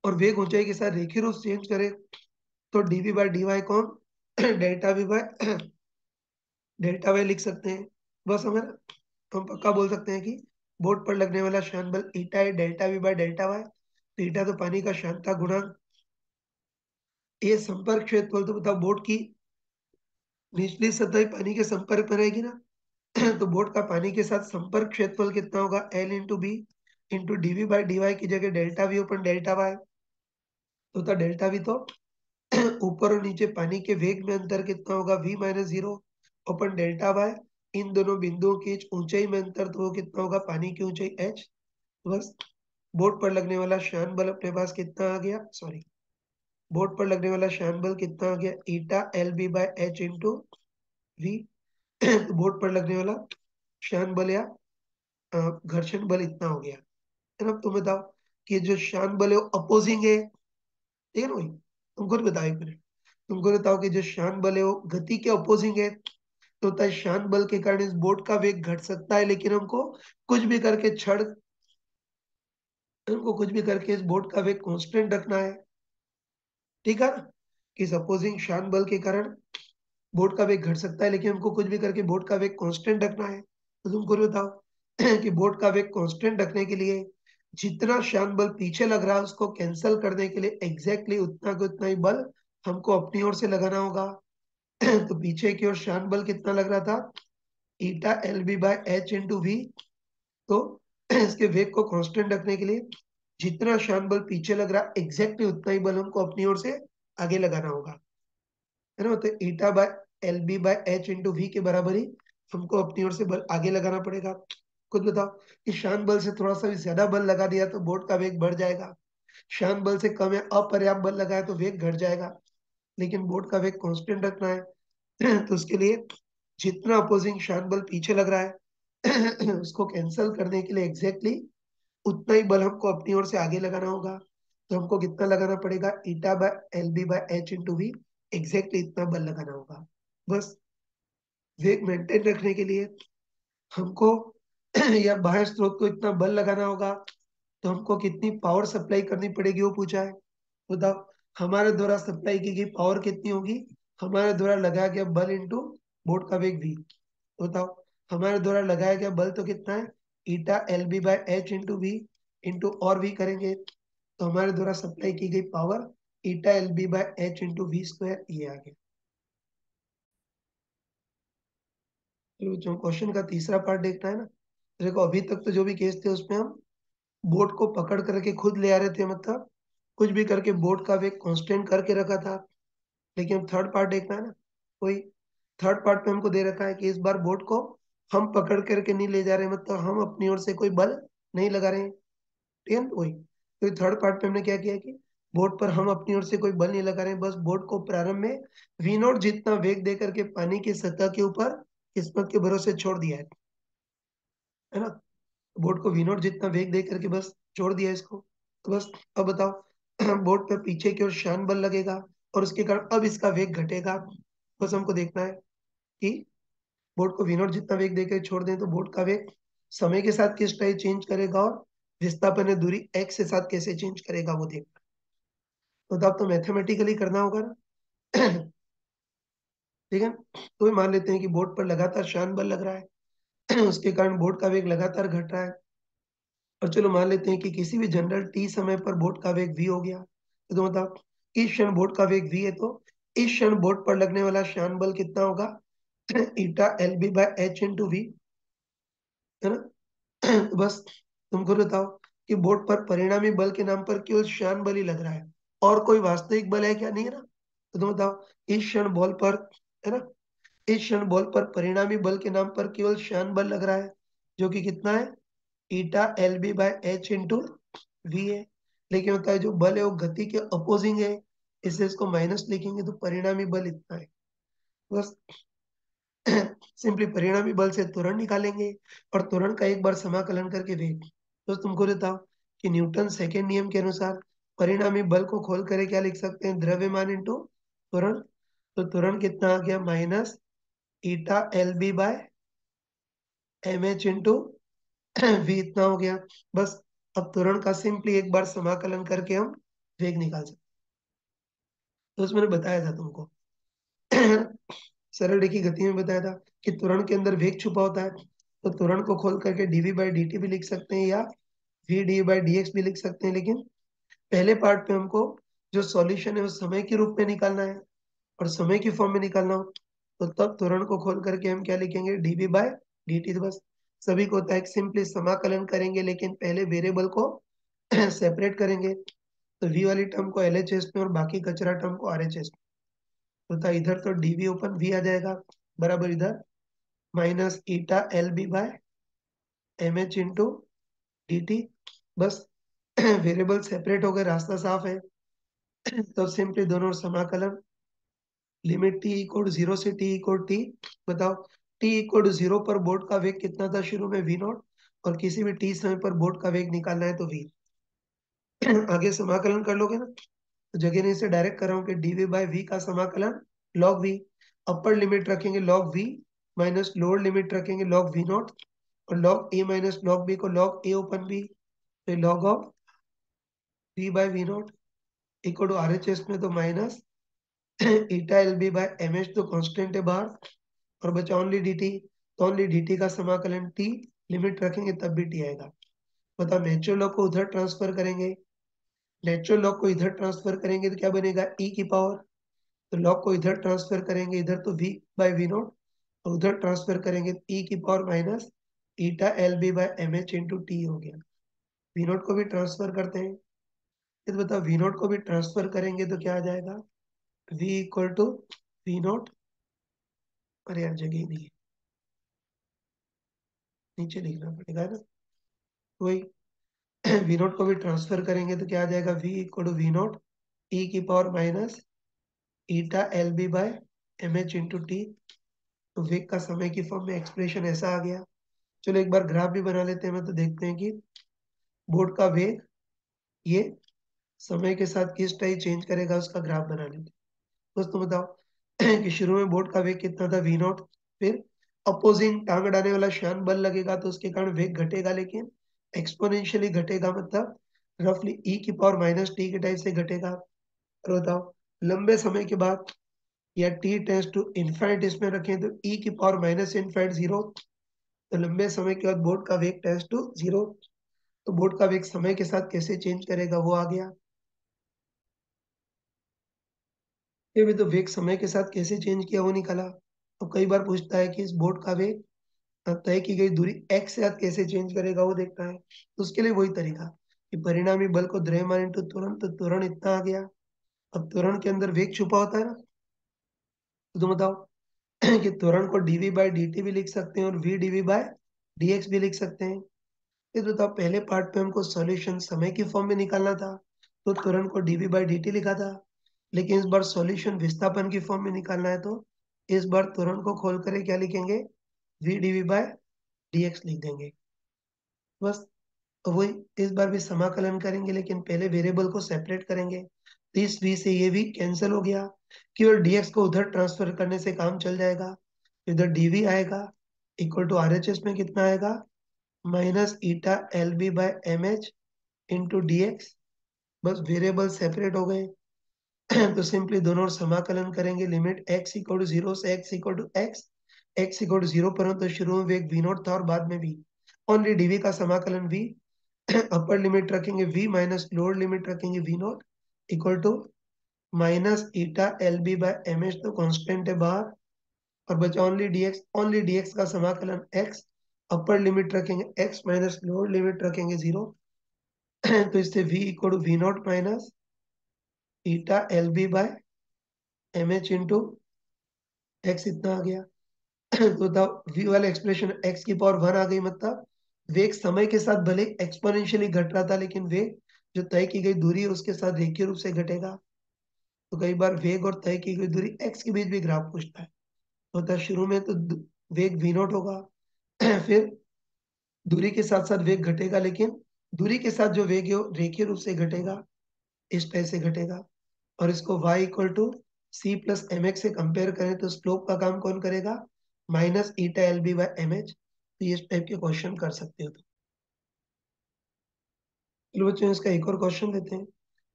Speaker 1: और वेग ऊंचाई के साथ रेखीय रूप से चेंज करे तो डीवी बाय डी वाई को हम delta V by delta Y लिख सकते हैं। बस हमें हम पक्का बोल सकते हैं कि बोर्ड पर लगने वाला श्यान बल ईटा है delta V by delta Y. तो ईटा तो पानी का शांता गुणांक, ये संपर्क क्षेत्रफल, तो बताओ बोर्ड की निचली सतह पानी के संपर्क में रहेगी ना। तो बोर्ड का पानी के साथ संपर्क क्षेत्रफल कितना होगा, L into B into D V by D Y की जगह delta V upon delta Y. तो था डेल्टा वी तो ऊपर और नीचे पानी के वेग में अंतर कितना होगा, v minus 0 upon delta y. इन दोनों बिंदुओं की ऊंचाई में अंतर तो वो कितना होगा, पानी की ऊंचाई h। बस बोट पर लगने वाला श्यान बल अपने पास कितना आ गया, सॉरी, बोट पर लगने वाला श्यान बल कितना आ गया, eta L B by H into V. तो बोट पर लगने वाला श्यान बल या घर्षण बल इतना हो गया, है ना। तुम बताओ कि जो श्यान बल है वो अपोजिंग है, ठीक है ना भाई। तुमको नहीं बताओ एक मिनट, तुमको बताओ कि जो श्यान बल है वो गति के अपोजिंग है, तो होता है शांत बल के कारण इस बोट का वेग घट सकता है, लेकिन हमको कुछ भी करके इस बोट का वेग कांस्टेंट रखना है, ठीक है ना। कि सपोजिंग शांत बल के कारण बोट का वेग घट सकता है, लेकिन हमको कुछ भी करके बोट का वेग कांस्टेंट रखना है। तो तुमको बताओ कि बोट का वेग कांस्टेंट रखने के लिए जितना शांत बल पीछे लग रहा है उसको कैंसिल करने के लिए एग्जैक्टली उतना का उतना ही बल हमको अपनी ओर से लगाना होगा। तो पीछे की ओर शांत बल कितना लग रहा था, eta L B by H into V. तो इसके वेग को कांस्टेंट रखने के लिए जितना शान बल पीछे लग रहा है एग्जैक्टली उतना ही बल हमको अपनी ओर से आगे लगाना होगा, है ना। तो eta by L B by H into V के बराबर ही हमको अपनी ओर से बल आगे लगाना पड़ेगा। खुद बताओ कि शान बल से थोड़ा सा भी ज्यादा बल लगा दिया तो बोट का वेग बढ़ जाएगा, शान बल से कम या अपर्याप्त बल लगाया तो वेग घट जाएगा, लेकिन बोट का वेग कांस्टेंट रखना है। तो उसके लिए जितना अपोजिंग शान बल पीछे लग रहा है उसको कैंसिल करने के लिए एग्जैक्टली उतना ही बल हमको अपनी ओर से आगे लगाना होगा। तो हमको कितना लगाना पड़ेगा, eta by L B by H into V, exactly इतना बल लगाना होगा। बस वेग मेंटेन रखने के लिए हमको या बाह्य स्रोत को इतना बल लगाना होगा, तो हमको कितनी पावर सप्लाई करनी पड़ेगी वो पूछा है। बताओ हमारे द्वारा सप्लाई की गई पावर कितनी होगी, हमारे द्वारा लगाया गया बल इंटू बोर्ड का वेग v। बताओ हमारे द्वारा लगाया गया बल तो कितना है, eta L B by H into V into और वी करेंगे तो हमारे द्वारा सप्लाई की गई power eta L B by H into V square ये आ गया। तो जो क्वेश्चन का तीसरा पार्ट देखना है ना, देखो अभी तक तो जो भी केस थे उसमें हम बोर्ड को पकड़ करके खुद ले आ रहे थे, मतलब कुछ भी करके बोर्ड का वेग कांस्टेंट करके रखा था। लेकिन थर्ड पार्ट देखना है ना, कोई थर्ड पार्ट में हमको दे रखा है कि इस बार बोर्ड को हम पकड़ करके नहीं ले जा रहे, मतलब हम अपनी ओर से कोई बल नहीं लगा रहे हैं, ठीक है ना। वही तो थर्ड पार्ट में हमने क्या किया कि बोर्ड पर हम अपनी ओर से कोई बल नहीं लगा रहे हैं, बस बोर्ड को प्रारंभ में वी नॉट जितना वेग दे करके पानी की सतह के ऊपर किस्मत के भरोसे छोड़ दिया है ना। बोर्ड को वी नॉट जितना वेग दे करके बस छोड़ दिया इसको। तो बस अब बताओ बोर्ड पे पीछे की ओर शान बल लगेगा और उसके कारण अब इसका वेग घटेगा। बस हमको देखना है कि बोर्ड को वी नॉट जितना वेग देकर छोड़ दें तो बोर्ड का वेग समय के साथ किस टाइप चेंज करेगा और विस्थापन या दूरी एक्स के साथ कैसे चेंज करेगा वो देखना। तो अब तो मैथमेटिकली करना होगा ना। ठीक है, तो मान लेते हैं कि बोर्ड पर लगातार शान बल लग रहा है उसके कारण बोर्ड का वेग लगातार घट रहा है। और चलो मान लेते हैं कि किसी भी जनरल टी समय पर बोर्ड का वेग v हो गया, तो मतलब इस क्षण बोर्ड का वेग v है, तो इस क्षण बोर्ड पर लगने वाला शान बल कितना होगा, eta L B by H into V, है ना। तो बस तुमको बताओ कि बोर्ड पर परिणामी बल के नाम पर केवल शान बल ही लग रहा है, और कोई वास्तविक बल है क्या, नहीं है ना। तो तुम बताओ इस क्षण बॉल पर, है ना, इस क्षण बॉल पर परिणामी बल के नाम पर केवल शान बल लग रहा है, जो कि कितना है, eta L B by H into V है। लेकिन होता है जो बल है वो गति के अपोजिंग है, इससे इसको माइनस लिखेंगे तो परिणामी बल इतना है। बस सिंपली परिणामी बल से त्वरण निकालेंगे और त्वरण का एक बार समाकलन करके वेग। तो तुमको बताओ कि न्यूटन सेकेंड नियम के अनुसार परिणामी बल को खोल कर क्या लिख सकते हैं, द्रव्यमान इंटू त्वरण। तो त्वरण कितना आ गया, minus eta L B by M H into V इतना हो गया। बस अब त्वरण का सिंपली एक बार समाकलन करके हम वेग निकाल सकते। तो उसमें मैंने बताया था तुमको सरल रेखी गति में बताया था कि त्वरण के अंदर वेग छुपा होता है, तो त्वरण को खोल करके डीवी बाई डी टी भी लिख सकते हैं या V D by D X भी लिख सकते हैं। लेकिन पहले पार्ट पे हमको जो सॉल्यूशन है वो समय के रूप में निकालना है और समय की फॉर्म में निकालना हो, तो तब त्वरण को खोल करके हम क्या लिखेंगे, डीवी बाय डी टी। तो बस सभी को होता है सिंपली समाकलन करेंगे, लेकिन पहले वेरिएबल को सेपरेट करेंगे। तो वी वाली टर्म को एल एच एस में और बाकी कचरा टर्म को आर एच एस में, तो इधर तो डीवी ओपन वी आ जाएगा बराबर इधर minus eta L B by M H into D T. बस वेरिएबल सेपरेट हो गए, रास्ता साफ है। तो सिंपली दोनों ओर समाकलन, लिमिट टी इक्वल जीरो से टी इक्वल टी। बताओ टी इक्वल जीरो पर बोर्ड का वेग कितना था शुरू में, वी नॉट, और किसी भी टी समय पर बोर्ड का वेग निकालना है तो वी। आगे समाकलन कर लोगे ना, तो जगह नहीं से डायरेक्ट कर रहा हूँ कि डीवी बाय वी का समाकलन लॉग वी, अपर लिमिट रखेंगे log V minus lower limit रखेंगे लॉग वी नॉट, और log A minus log B को लॉग ए ओपन बी, तो log of V by V naught equal to R H S में तो minus eta L B by M H तो constant है बाहर, और बचा ओनली डी टी, तो ओनली डी टी का समाकलन टी लिमिट रखेंगे तब भी टी आएगा। बताओ नेचुरल लॉग को उधर ट्रांसफर करेंगे, नेचुरल लॉग को इधर ट्रांसफर करेंगे तो क्या बनेगा, ई की पावर। तो लॉग को इधर ट्रांसफर करेंगे, इधर तो v बाय वी नॉट, और उधर ट्रांसफर करेंगे e की power minus eta L B by M H into T हो गया। वी नोट को भी ट्रांसफर करते हैं, तो बताओ वी नोट को भी ट्रांसफर करेंगे तो क्या आ जाएगा, v equal to V naught, अरे यार जगह ही नहीं है, नीचे लिखना पड़ेगा ना, वही वी नोट को भी ट्रांसफर करेंगे तो क्या आ जाएगा, v equal to V naught e की power minus eta L B by M H into T. तो वेग का समय की फॉर्म में एक्सप्रेशन ऐसा आ गया। चलो एक बार ग्राफ भी बना लेते हैं, तो देखते हैं कि बोर्ड का वेग ये समय के साथ किस टाइप चेंज करेगा, उसका ग्राफ बना लेते हैं। दोस्तों बताओ कि शुरू में बोर्ड का वेग कितना था, वी नॉट, फिर अपोजिंग टांग अड़ाने वाला श्यान बल लगेगा तो उसके कारण वेग घटेगा, लेकिन एक्सपोनेंशियली घटेगा, मतलब रफली ई की पावर माइनस टी के टाइप से घटेगा। और बताओ लंबे समय के बाद या टी टेंस टू इनफाइनाइट इसमें रखें तो ई की पावर माइनस इनफाइनाइट जीरो, तो लंबे समय के बाद बोर्ड का वेग टेंस टू जीरो। तो बोर्ड का वेग समय के साथ कैसे चेंज करेगा वो आ गया। ये भी तो वेग समय के साथ कैसे चेंज किया वो निकला। तो कई बार पूछता है कि इस बोर्ड का वेग तय की गई दूरी x से साथ कैसे चेंज करेगा वो देखता है। तो उसके लिए वही तरीका कि परिणामी बल को द्रव्यमान इंटू त्वरण, तो त्वरण इतना आ गया। अब त्वरण के अंदर वेग छुपा होता है ना, तो तुम बताओ कि त्वरण को dv बाई dt भी लिख सकते हैं और v dv बाय dx भी लिख सकते हैं। ये तो बताओ पहले पार्ट पे हमको सॉल्यूशन समय की फॉर्म में निकालना था, तो त्वरण को dv बाई dt लिखा था, लेकिन इस बार सॉल्यूशन विस्थापन की फॉर्म में निकालना है, तो इस बार त्वरण को खोल कर क्या लिखेंगे, v dv बाय dx लिख देंगे बस। तो वही इस बार भी समाकलन करेंगे, लेकिन पहले वेरिएबल को सेपरेट करेंगे, तो इस v से ये भी कैंसिल हो गया, केवल dx को उधर ट्रांसफर करने से काम चल जाएगा। इधर dv आएगा इक्वल टू RHS में कितना आएगा, minus eta L B by M H into D X. बस वेरिएबल सेपरेट हो गए तो सिंपली दोनों ओर समाकलन करेंगे, limit x equal to zero से x equal to x equal to zero पर, तो शुरू में वेग v नॉट था और बाद में v, ओनली dv का समाकलन v, अपर लिमिट रखेंगे v माइनस लोअर लिमिट रखेंगे v naught equal to minus eta L B by M H, तो कॉन्स्टेंट है बाहर, और बचा ओनली dx का समाकलन x, अपर लिमिट रखेंगे x माइनस लोअर लिमिट रखेंगे जीरो तो इससे v equal to V naught minus eta L B by M H into X इतना आ गया तो तब v वाला एक्सप्रेशन x की पावर वन आ गई, मतलब वेग समय के साथ भले एक्सपोनेंशियली घट रहा था, लेकिन वेग जो तय की गई दूरी है उसके साथ रेखीय रूप से घटेगा। तो कई बार वेग और तय की गई दूरी x के बीच भी ग्राफ पूछता है, तो तब शुरू में तो वेग v नॉट होगा फिर दूरी के साथ साथ वेग घटेगा, लेकिन दूरी के साथ जो वेग है वो रेखीय रूप से घटेगा, इस टाइप से घटेगा। और इसको y equal to C plus M X से कंपेयर करें तो स्लोप का काम कौन करेगा, minus eta L B by M H. तो ये इस टाइप के क्वेश्चन कर सकते हो। तो चलो बच्चों इसका एक और क्वेश्चन लेते हैं।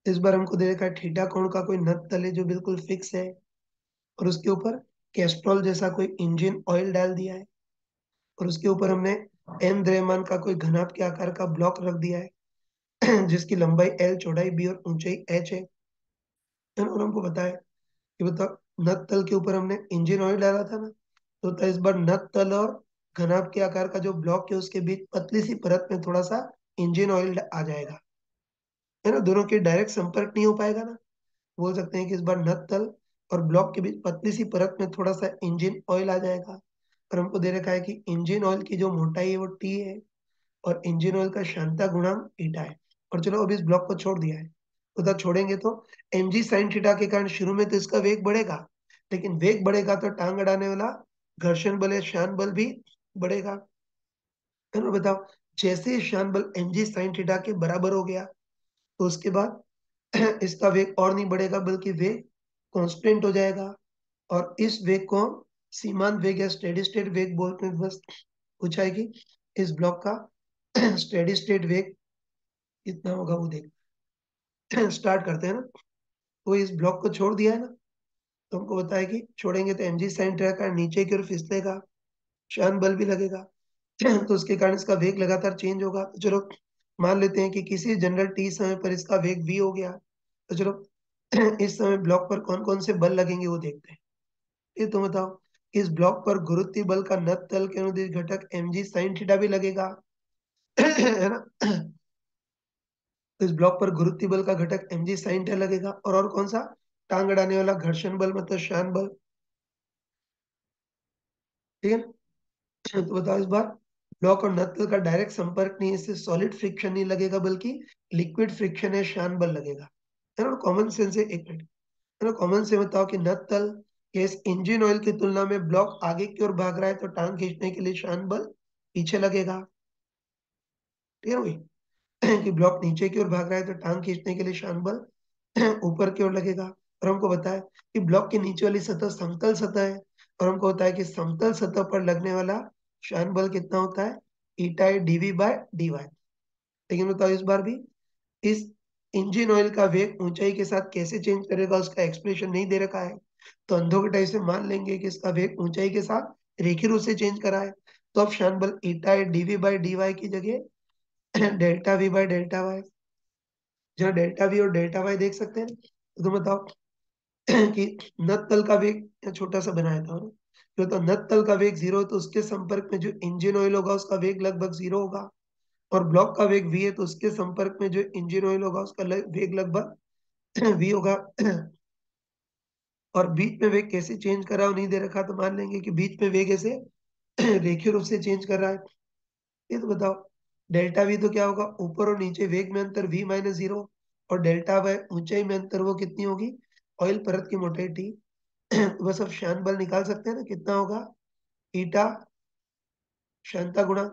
Speaker 1: इस बार हमको दे रखा है थीटा कोण का कोई नत तल है जो बिल्कुल फिक्स है, और उसके ऊपर कैस्ट्रॉल जैसा कोई इंजन ऑयल डाल दिया है, और उसके ऊपर हमने एन द्रव्यमान का कोई घनाभ के आकार का ब्लॉक रख दिया है जिसकी लंबाई एल, चौड़ाई बी और ऊंचाई एच है। और हमको बताया कि बताओ नत तल के ऊपर हमने इंजन ऑयल डाला था ना, तो इस बार नत तल और घनाभ के आकार का जो ब्लॉक है उसके बीच पतली सी परत में थोड़ा सा इंजन ऑयल आ जाएगा, है ना, दोनों के डायरेक्ट संपर्क नहीं हो पाएगा ना। बोल सकते हैं कि इस बार नत तल और ब्लॉक के बीच पतली सी परत में थोड़ा सा इंजन ऑयल आ जाएगा। और हमको दे रखा है कि इंजन ऑयल की जो मोटाई है वो टी है, और इंजन ऑयल का क्षमता गुणांक ईटा है। और चलो अब इस ब्लॉक को छोड़ दिया है, तो तब छोड़ेंगे तो एम जी साइन थीटा के कारण शुरू में तो इसका वेग बढ़ेगा, लेकिन वेग बढ़ेगा तो टांग अड़ाने वाला घर्षण बल या श्यान बल भी बढ़ेगा, है ना। बताओ जैसे ही श्यान बल एम जी साइन थीटा के बराबर हो गया, तो उसके बाद इसका वेग और नहीं बढ़ेगा बल्कि वेग कांस्टेंट हो जाएगा, और इस वेग को हम सीमांत वेग या स्टेडी स्टेट वेग बोलते हैं। बस पूछा है कि इस ब्लॉक का स्टेडी स्टेट वेग कितना होगा वो देख स्टार्ट करते हैं ना। तो इस ब्लॉक को छोड़ दिया है ना, तो हमको बताया कि छोड़ेंगे तो एमजी साइन थीटा का नीचे की ओर फिसलेगा, श्यान बल भी लगेगा तो उसके कारण इसका वेग लगातार चेंज होगा। तो चलो मान लेते हैं कि किसी जनरल टी समय पर इसका वेग v हो गया, तो चलो इस समय ब्लॉक पर कौन कौन से बल लगेंगे वो देखते हैं। ये तो बताओ इस ब्लॉक पर गुरुत्वीय बल का नत तल के अनुदिश घटक mg sin थीटा भी लगेगा है ना। तो इस ब्लॉक पर गुरुत्वीय बल का घटक mg sin थीटा लगेगा। और कौन सा? टांग अड़ाने वाला घर्षण बल मतलब श्यान बल। ठीक है ना? तो बताओ इस बार, ब्लॉक और नत तल का डायरेक्ट संपर्क नहीं है, इससे सॉलिड फ्रिक्शन नहीं लगेगा बल्कि लिक्विड फ्रिक्शन है, श्यान बल लगेगा। है ना? कॉमन सेंस है। एक मिनट, है ना, कॉमन से बताओ कि नत तल के इस इंजन ऑयल की तुलना में ब्लॉक आगे की ओर भाग रहा है तो टांग खींचने के लिए श्यान बल पीछे लगेगा। ठीक है भाई कि ब्लॉक नीचे की ओर भाग रहा है तो टांग खींचने के लिए श्यान बल ऊपर की ओर लगेगा। और हमको बताया कि ब्लॉक के नीचे वाली सतह समतल सतह है, और हमको बताया कि समतल सतह पर लगने वाला श्यान बल कितना होता है, ईटा डीवी बाय डी वाई। लेकिन बताओ इस बार भी, इस इंजन ऑयल का वेग ऊंचाई के साथ कैसे चेंज करेगा उसका एक्सप्रेशन नहीं दे रखा है, तो अंधों के टाइप से मान लेंगे कि इसका वेग ऊंचाई के साथ रेखीय रूप से चेंज करा है। तो अब श्यान बल eta D V by D Y की जगह delta V by delta Y, जहाँ डेल्टा वी और डेल्टा वाई देख सकते हैं। तो तुम बताओ कि नत तल का वेग छोटा सा बनाया था ना, तो नत तल का वेग 0 है तो उसके संपर्क में जो इंजन ऑयल होगा उसका वेग लगभग 0 होगा। और ब्लॉक का वेग v है तो उसके संपर्क में जो इंजन ऑयल होगा उसका वेग लगभग v होगा। और बीच में वेग कैसे चेंज कर रहा है वो नहीं दे रखा, तो मान लेंगे कि बीच में वेग ऐसे रेखीय रूप से चेंज कर रहा है। ये तो बताओ, डेल्टा वी तो क्या होगा, ऊपर और नीचे वेग में अंतर v माइनस 0, और डेल्टा वाई ऊंचाई में अंतर वो कितनी होगी, ऑयल परत की मोटाई t। तो बस अब श्यान बल निकाल सकते हैं ना, कितना होगा, ईटा श्यानता गुणा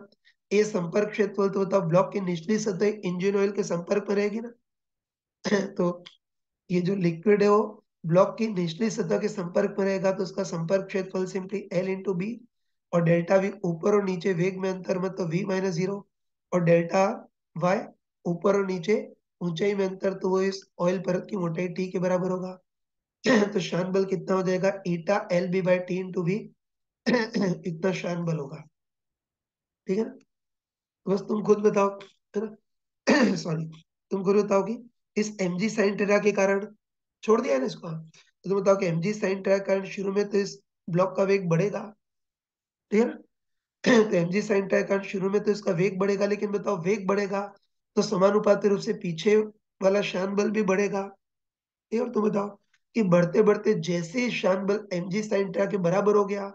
Speaker 1: ए संपर्क क्षेत्रफल। तो बताओ ब्लॉक की निचली सतह इंजन ऑयल के संपर्क में रहेगी ना तो ये जो लिक्विड है वो ब्लॉक की निचली सतह के संपर्क में रहेगा, तो उसका संपर्क क्षेत्रफल सिंपली L इंटू बी। और डेल्टा वी ऊपर और नीचे वेग में अंतर मतलब v माइनस 0, और डेल्टा वाई ऊपर और नीचे ऊंचाई में अंतर, तो वो इस ऑयल परत की मोटाई t के बराबर होगा। तो शान बल कितना हो जाएगा, eta L B by T into V इतना शान बल होगा। ठीक है ना? तो बस तुम खुद बताओ, है ना सॉरी, तुम खुद बताओ कि इस mg साइन थीटा के कारण, छोड़ दिया है ना इसको, तो तुम बताओ कि mg साइन थीटा के कारण शुरू में तो इस ब्लॉक का वेग बढ़ेगा। ठीक है ना? तो mg साइन थीटा के कारण शुरू में तो इसका वेग बढ़ेगा, लेकिन बताओ वेग बढ़ेगा तो समानुपाती रूप से पीछे वाला शान बल भी बढ़ेगा। ये और तुम बताओ कि बढ़ते बढ़ते जैसे ही शान बल mg साइन थीटा के बराबर हो गया,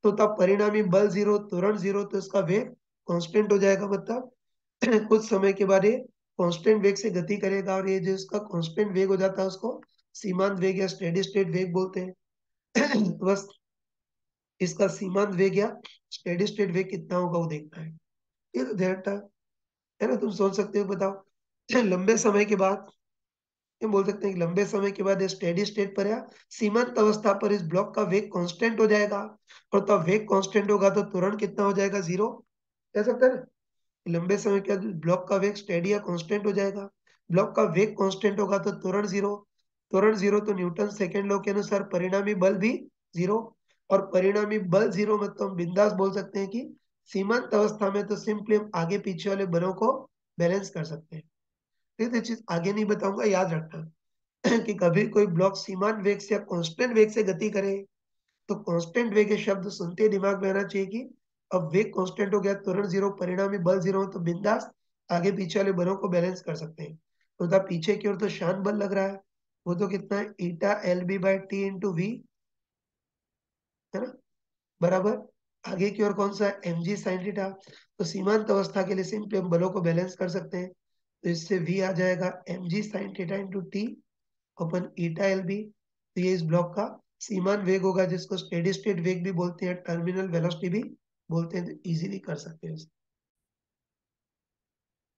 Speaker 1: तो तब परिणामी बल 0 त्वरण 0, तो इसका वेग कांस्टेंट हो जाएगा। मतलब कुछ समय के बाद ये कांस्टेंट वेग से गति करेगा, और ये जो इसका कांस्टेंट वेग हो जाता है उसको सीमांत वेग या स्टेडी स्टेट वेग बोलते हैं। तो बस इसका सीमांत वेग या स्टेडी स्टेट वेग कितना होगा वो देखना है। ये तो ध्यान था, है ना, तुम सोच सकते हो। बताओ लंबे समय के बाद, ये बोल सकते हैं कि लंबे समय के बाद स्टेडी स्टेट पर या सीमांत अवस्था पर इस ब्लॉक का वेग कांस्टेंट हो जाएगा, और तब वेग कांस्टेंट होगा तो त्वरण कितना हो जाएगा, 0। कह सकते हैं ना, लंबे समय के बाद ब्लॉक का वेग स्टेडी या कांस्टेंट हो जाएगा। ब्लॉक का वेग कांस्टेंट होगा तो त्वरण 0, त्वरण 0 तो न्यूटन सेकेंड लॉ के अनुसार परिणामी बल भी 0। और परिणामी बल 0 मतलब हम बिंदास बोल सकते हैं कि सीमांत अवस्था में तो सिंपली हम आगे पीछे वाले बलों को बैलेंस कर सकते हैं। ये चीज आगे नहीं बताऊंगा, याद रखना कि कभी कोई ब्लॉक सीमांत वेग से या कांस्टेंट वेग से गति करे, तो कांस्टेंट वेग के शब्द सुनते ही दिमाग में आना चाहिए कि अब वेग कांस्टेंट हो गया, त्वरण 0, परिणामी बल 0, तो बिंदास आगे पीछे वाले बलों को बैलेंस कर सकते हैं। तो था पीछे की ओर तो शान बल लग रहा है, वो तो कितना है, eta L B by T into V, है ना, बराबर आगे की ओर कौन सा है, एम जी साइन थीटा। तो सीमांत अवस्था के लिए सिंपली हम बलों को बैलेंस कर सकते हैं, तो इससे वी आ जाएगा m g sine theta into t upon eta L b. तो ये इस ब्लॉक का सीमांत वेग होगा, जिसको स्टेडी स्टेट वेग भी बोलते हैं, टर्मिनल वेलोसिटी भी बोलते हैं, तो इजीली कर सकते हैं इसे।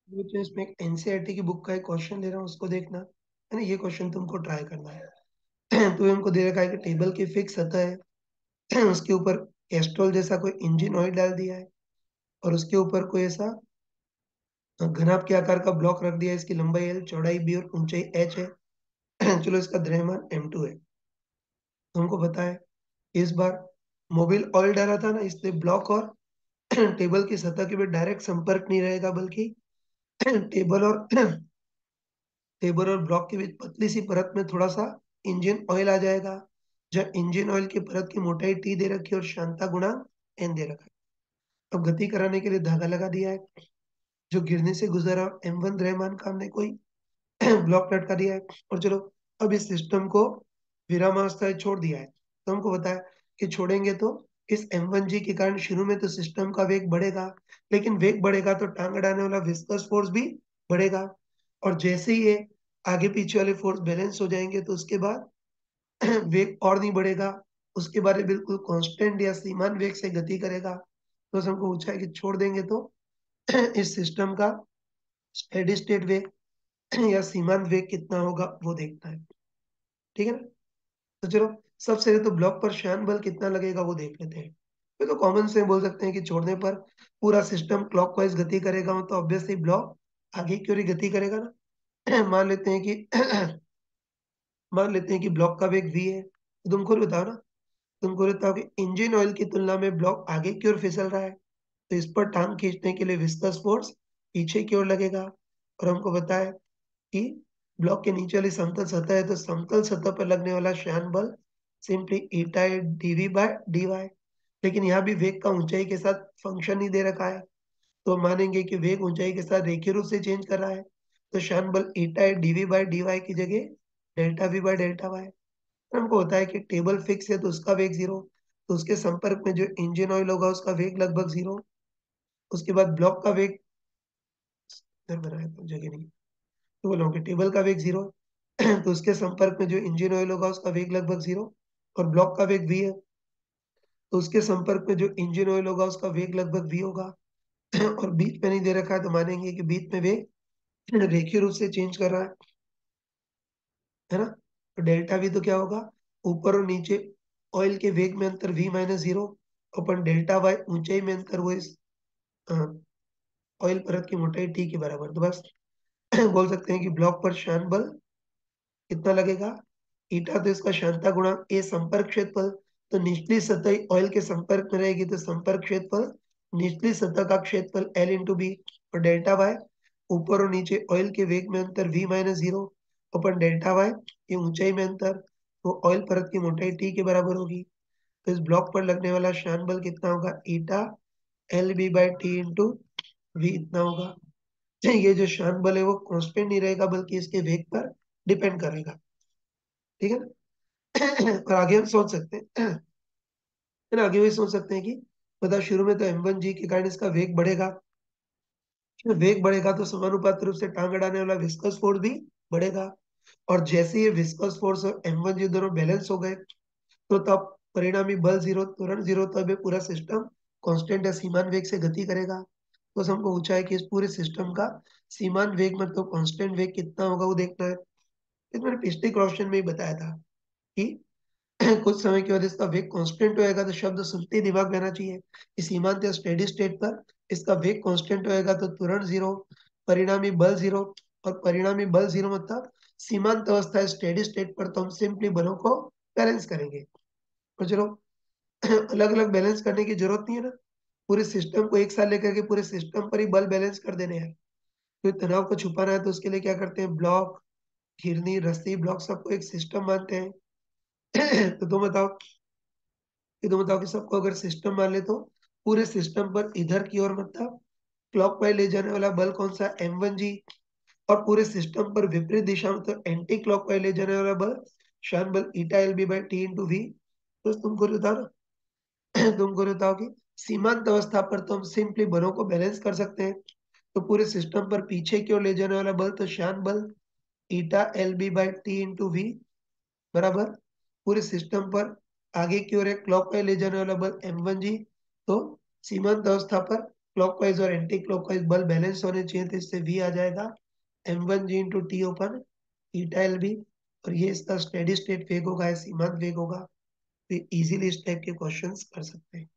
Speaker 1: तो इसमें एक एनसीईआरटी की बुक का एक क्वेश्चन ले रहा हूँ, उसको देखना है ना, ये क्वेश्चन तुमको ट्राई करना है। तो हमको दे रखा है कि टेबल की फिक्स सतह है उसके ऊपर कैस्ट्रॉल जैसा कोई इंजन ऑयल डाल दिया है, और उसके ऊपर कोई ऐसा घनाभ के आकार का ब्लॉक रख दिया है, इसकी लंबाई एल, चौड़ाई बी और ऊंचाई एच है। चलो इसका द्रव्यमान m2 है। तो हमको पता है इस बार मोबिल ऑयल डाला था ना, इसलिए ब्लॉक और टेबल की सतह के बीच डायरेक्ट संपर्क नहीं रहेगा, बल्कि टेबल और टेबल और ब्लॉक के बीच पतली सी परत में थोड़ा सा इंजन ऑयल आ जाएगा। जहाँ इंजन ऑयल की परत की मोटाई टी दे रखी है और श्यानता गुणांक एन दे रखा है। अब गति कराने के लिए धागा लगा दिया है, जो गिरने से गुजरा M1 द्रव्यमान का हमने कोई ब्लॉक लटका दिया है। और चलो अब इस सिस्टम को विरामावस्था छोड़ दिया है, तो हमको बताया कि छोड़ेंगे तो इस M1G के कारण शुरू में तो सिस्टम का वेग बढ़ेगा, लेकिन वेग बढ़ेगा तो टांग अड़ाने वाला विस्कस फोर्स भी बढ़ेगा। और जैसे ही ये आगे पीछे वाले फोर्स बैलेंस हो जाएंगे तो उसके बाद वेग और नहीं बढ़ेगा, उसके बाद ये बिल्कुल कांस्टेंट या सीमान वेग से गति करेगा। तो हमको पूछा है कि छोड़ देंगे तो इस सिस्टम का स्टेडी स्टेट वेग या सीमांत वेग कितना होगा वो देखना है। ठीक है ना? तो चलो सबसे पहले तो ब्लॉक पर श्यान बल कितना लगेगा वो देख लेते हैं। ये तो कॉमन से बोल सकते हैं कि छोड़ने पर पूरा सिस्टम क्लॉकवाइज गति करेगा, तो ऑब्वियसली ब्लॉक आगे की ओर ही गति करेगा ना। मान लेते हैं कि ब्लॉक का वेग v है, तो तुमको बताओ ना, तुमको बताओ कि इंजन ऑयल की तुलना में ब्लॉक आगे की ओर फिसल रहा है, तो इस पर टांग खींचने के लिए विस्कस फोर्स पीछे की ओर लगेगा। और हमको बताया कि ब्लॉक के नीचे वाली समतल सतह है, तो समतल सतह पर लगने वाला श्यान बल simply eta D V by D Y. लेकिन यहाँ भी वेग का ऊंचाई के साथ फंक्शन नहीं दे रखा है, तो मानेंगे कि वेग ऊंचाई के साथ रेखीय रूप से चेंज कर रहा है, तो श्यान बल eta D V by D Y की जगह delta V by delta Y. हमको होता है कि टेबल फिक्स है तो उसका वेग जीरो, तो उसके संपर्क में जो इंजन ऑयल होगा उसका वेग लगभग जीरो। उसके बाद ब्लॉक का वेग इधर बनाया तो जगह नहीं, तो बोला कि टेबल का वेग जीरो तो उसके संपर्क में जो इंजन ऑयल होगा उसका वेग लगभग जीरो। और ब्लॉक का वेग v है, तो उसके संपर्क में जो इंजन ऑयल होगा उसका वेग लगभग v होगा। और बीच में नहीं दे रखा है, तो मानेंगे कि बीच में वेग रेखीय रूप से चेंज कर रहा है ना। तो डेल्टा v तो क्या होगा, ऊपर और नीचे ऑयल के वेग में अंतर v माइनस जीरो अपन डेल्टा वाई ऊंचाई में अंतर वो इस ऑयल परत की मोटाई t के बराबर। तो बस बोल सकते हैं कि ब्लॉक पर श्यान बल कितना लगेगा, ईटा तो इसका श्यानता गुणांक ए संपर्क क्षेत्रफल, तो निचली सतह ऑयल के संपर्क में रहेगी तो संपर्क क्षेत्रफल निचली सतह का क्षेत्रफल L इंटू बी। और डेल्टा वाई ऊपर और नीचे ऑयल के वेग में अंतर v माइनस जीरो अपन डेल्टा वाई ये ऊंचाई में अंतर, तो ऑयल परत की मोटाई t के बराबर होगी। तो इस ब्लॉक पर लगने वाला श्यान बल कितना होगा, eta L B by T into V इतना होगा। ये जो श्यान बल है वो कांस्टेंट नहीं रहेगा, बल्कि इसके वेग पर डिपेंड करेगा। ठीक है ना? और आगे हम सोच सकते हैं, है ना, आगे भी सोच सकते हैं कि मतलब शुरू में तो M1G के कारण इसका वेग बढ़ेगा, वेग बढ़ेगा तो समानुपात रूप से टांग अड़ाने वाला विस्कस फोर्स भी बढ़ेगा। और जैसे ये विस्कस फोर्स और M1G दोनों बैलेंस हो गए, तो तब परिणामी बल जीरो, तुरंत जीरो, तब ये पूरा सिस्टम कांस्टेंट या सीमान वेग से गति करेगा। तो हमको पूछा है कि इस पूरे सिस्टम का सीमान वेग मतलब कांस्टेंट वेग कितना होगा वो देखना है। इस मैंने पिछले क्वेश्चन में ही बताया था कि कुछ समय के बाद इसका वेग कांस्टेंट होएगा, तो शब्द सुनते ही दिमाग में आना चाहिए कि सीमांत या स्टेडी स्टेट पर इसका वेग कांस्टेंट होएगा तो तुरंत जीरो, परिणामी बल जीरो। और परिणामी बल जीरो मतलब सीमांत अवस्था स्टेडी स्टेट पर, तो हम सिंपली बलों को बैलेंस करेंगे। और चलो अलग अलग बैलेंस करने की जरूरत नहीं है ना, पूरे सिस्टम को एक साथ लेकर के पूरे सिस्टम पर ही बल बैलेंस कर देने हैं। तो तनाव को छुपाना है तो उसके लिए क्या करते हैं, ब्लॉक, घिरनी, रस्सी, ब्लॉक सबको एक सिस्टम मानते हैं। तो तुम बताओ कि सबको अगर सिस्टम मान ले तो पूरे सिस्टम पर इधर की ओर मतलब क्लॉकवाइज ले जाने वाला बल कौन सा, M1G। और पूरे सिस्टम पर विपरीत दिशा में तो एंटी क्लॉकवाइज ले जाने वाला बल श्यान बल eta L B by T into V. तो तुमको बताओ ना, तुमको बताओ कि सीमांत अवस्था पर तो हम सिंपली बलों को बैलेंस कर सकते हैं। तो पूरे सिस्टम पर पीछे की ओर ले जाने वाला बल तो श्यान बल eta L B by T into V बराबर पूरे सिस्टम पर आगे की ओर एक क्लॉकवाइज ले जाने वाला बल M1G। तो सीमांत अवस्था पर क्लॉकवाइज और एंटी क्लॉकवाइज बल बैलेंस होने चाहिए, तो इससे V आ जाएगा M1G into T upon eta L B. और ये इसका स्टेडी स्टेट वेग होगा या सीमांत वेग होगा। तो इजीली इस टाइप के क्वेश्चंस कर सकते हैं।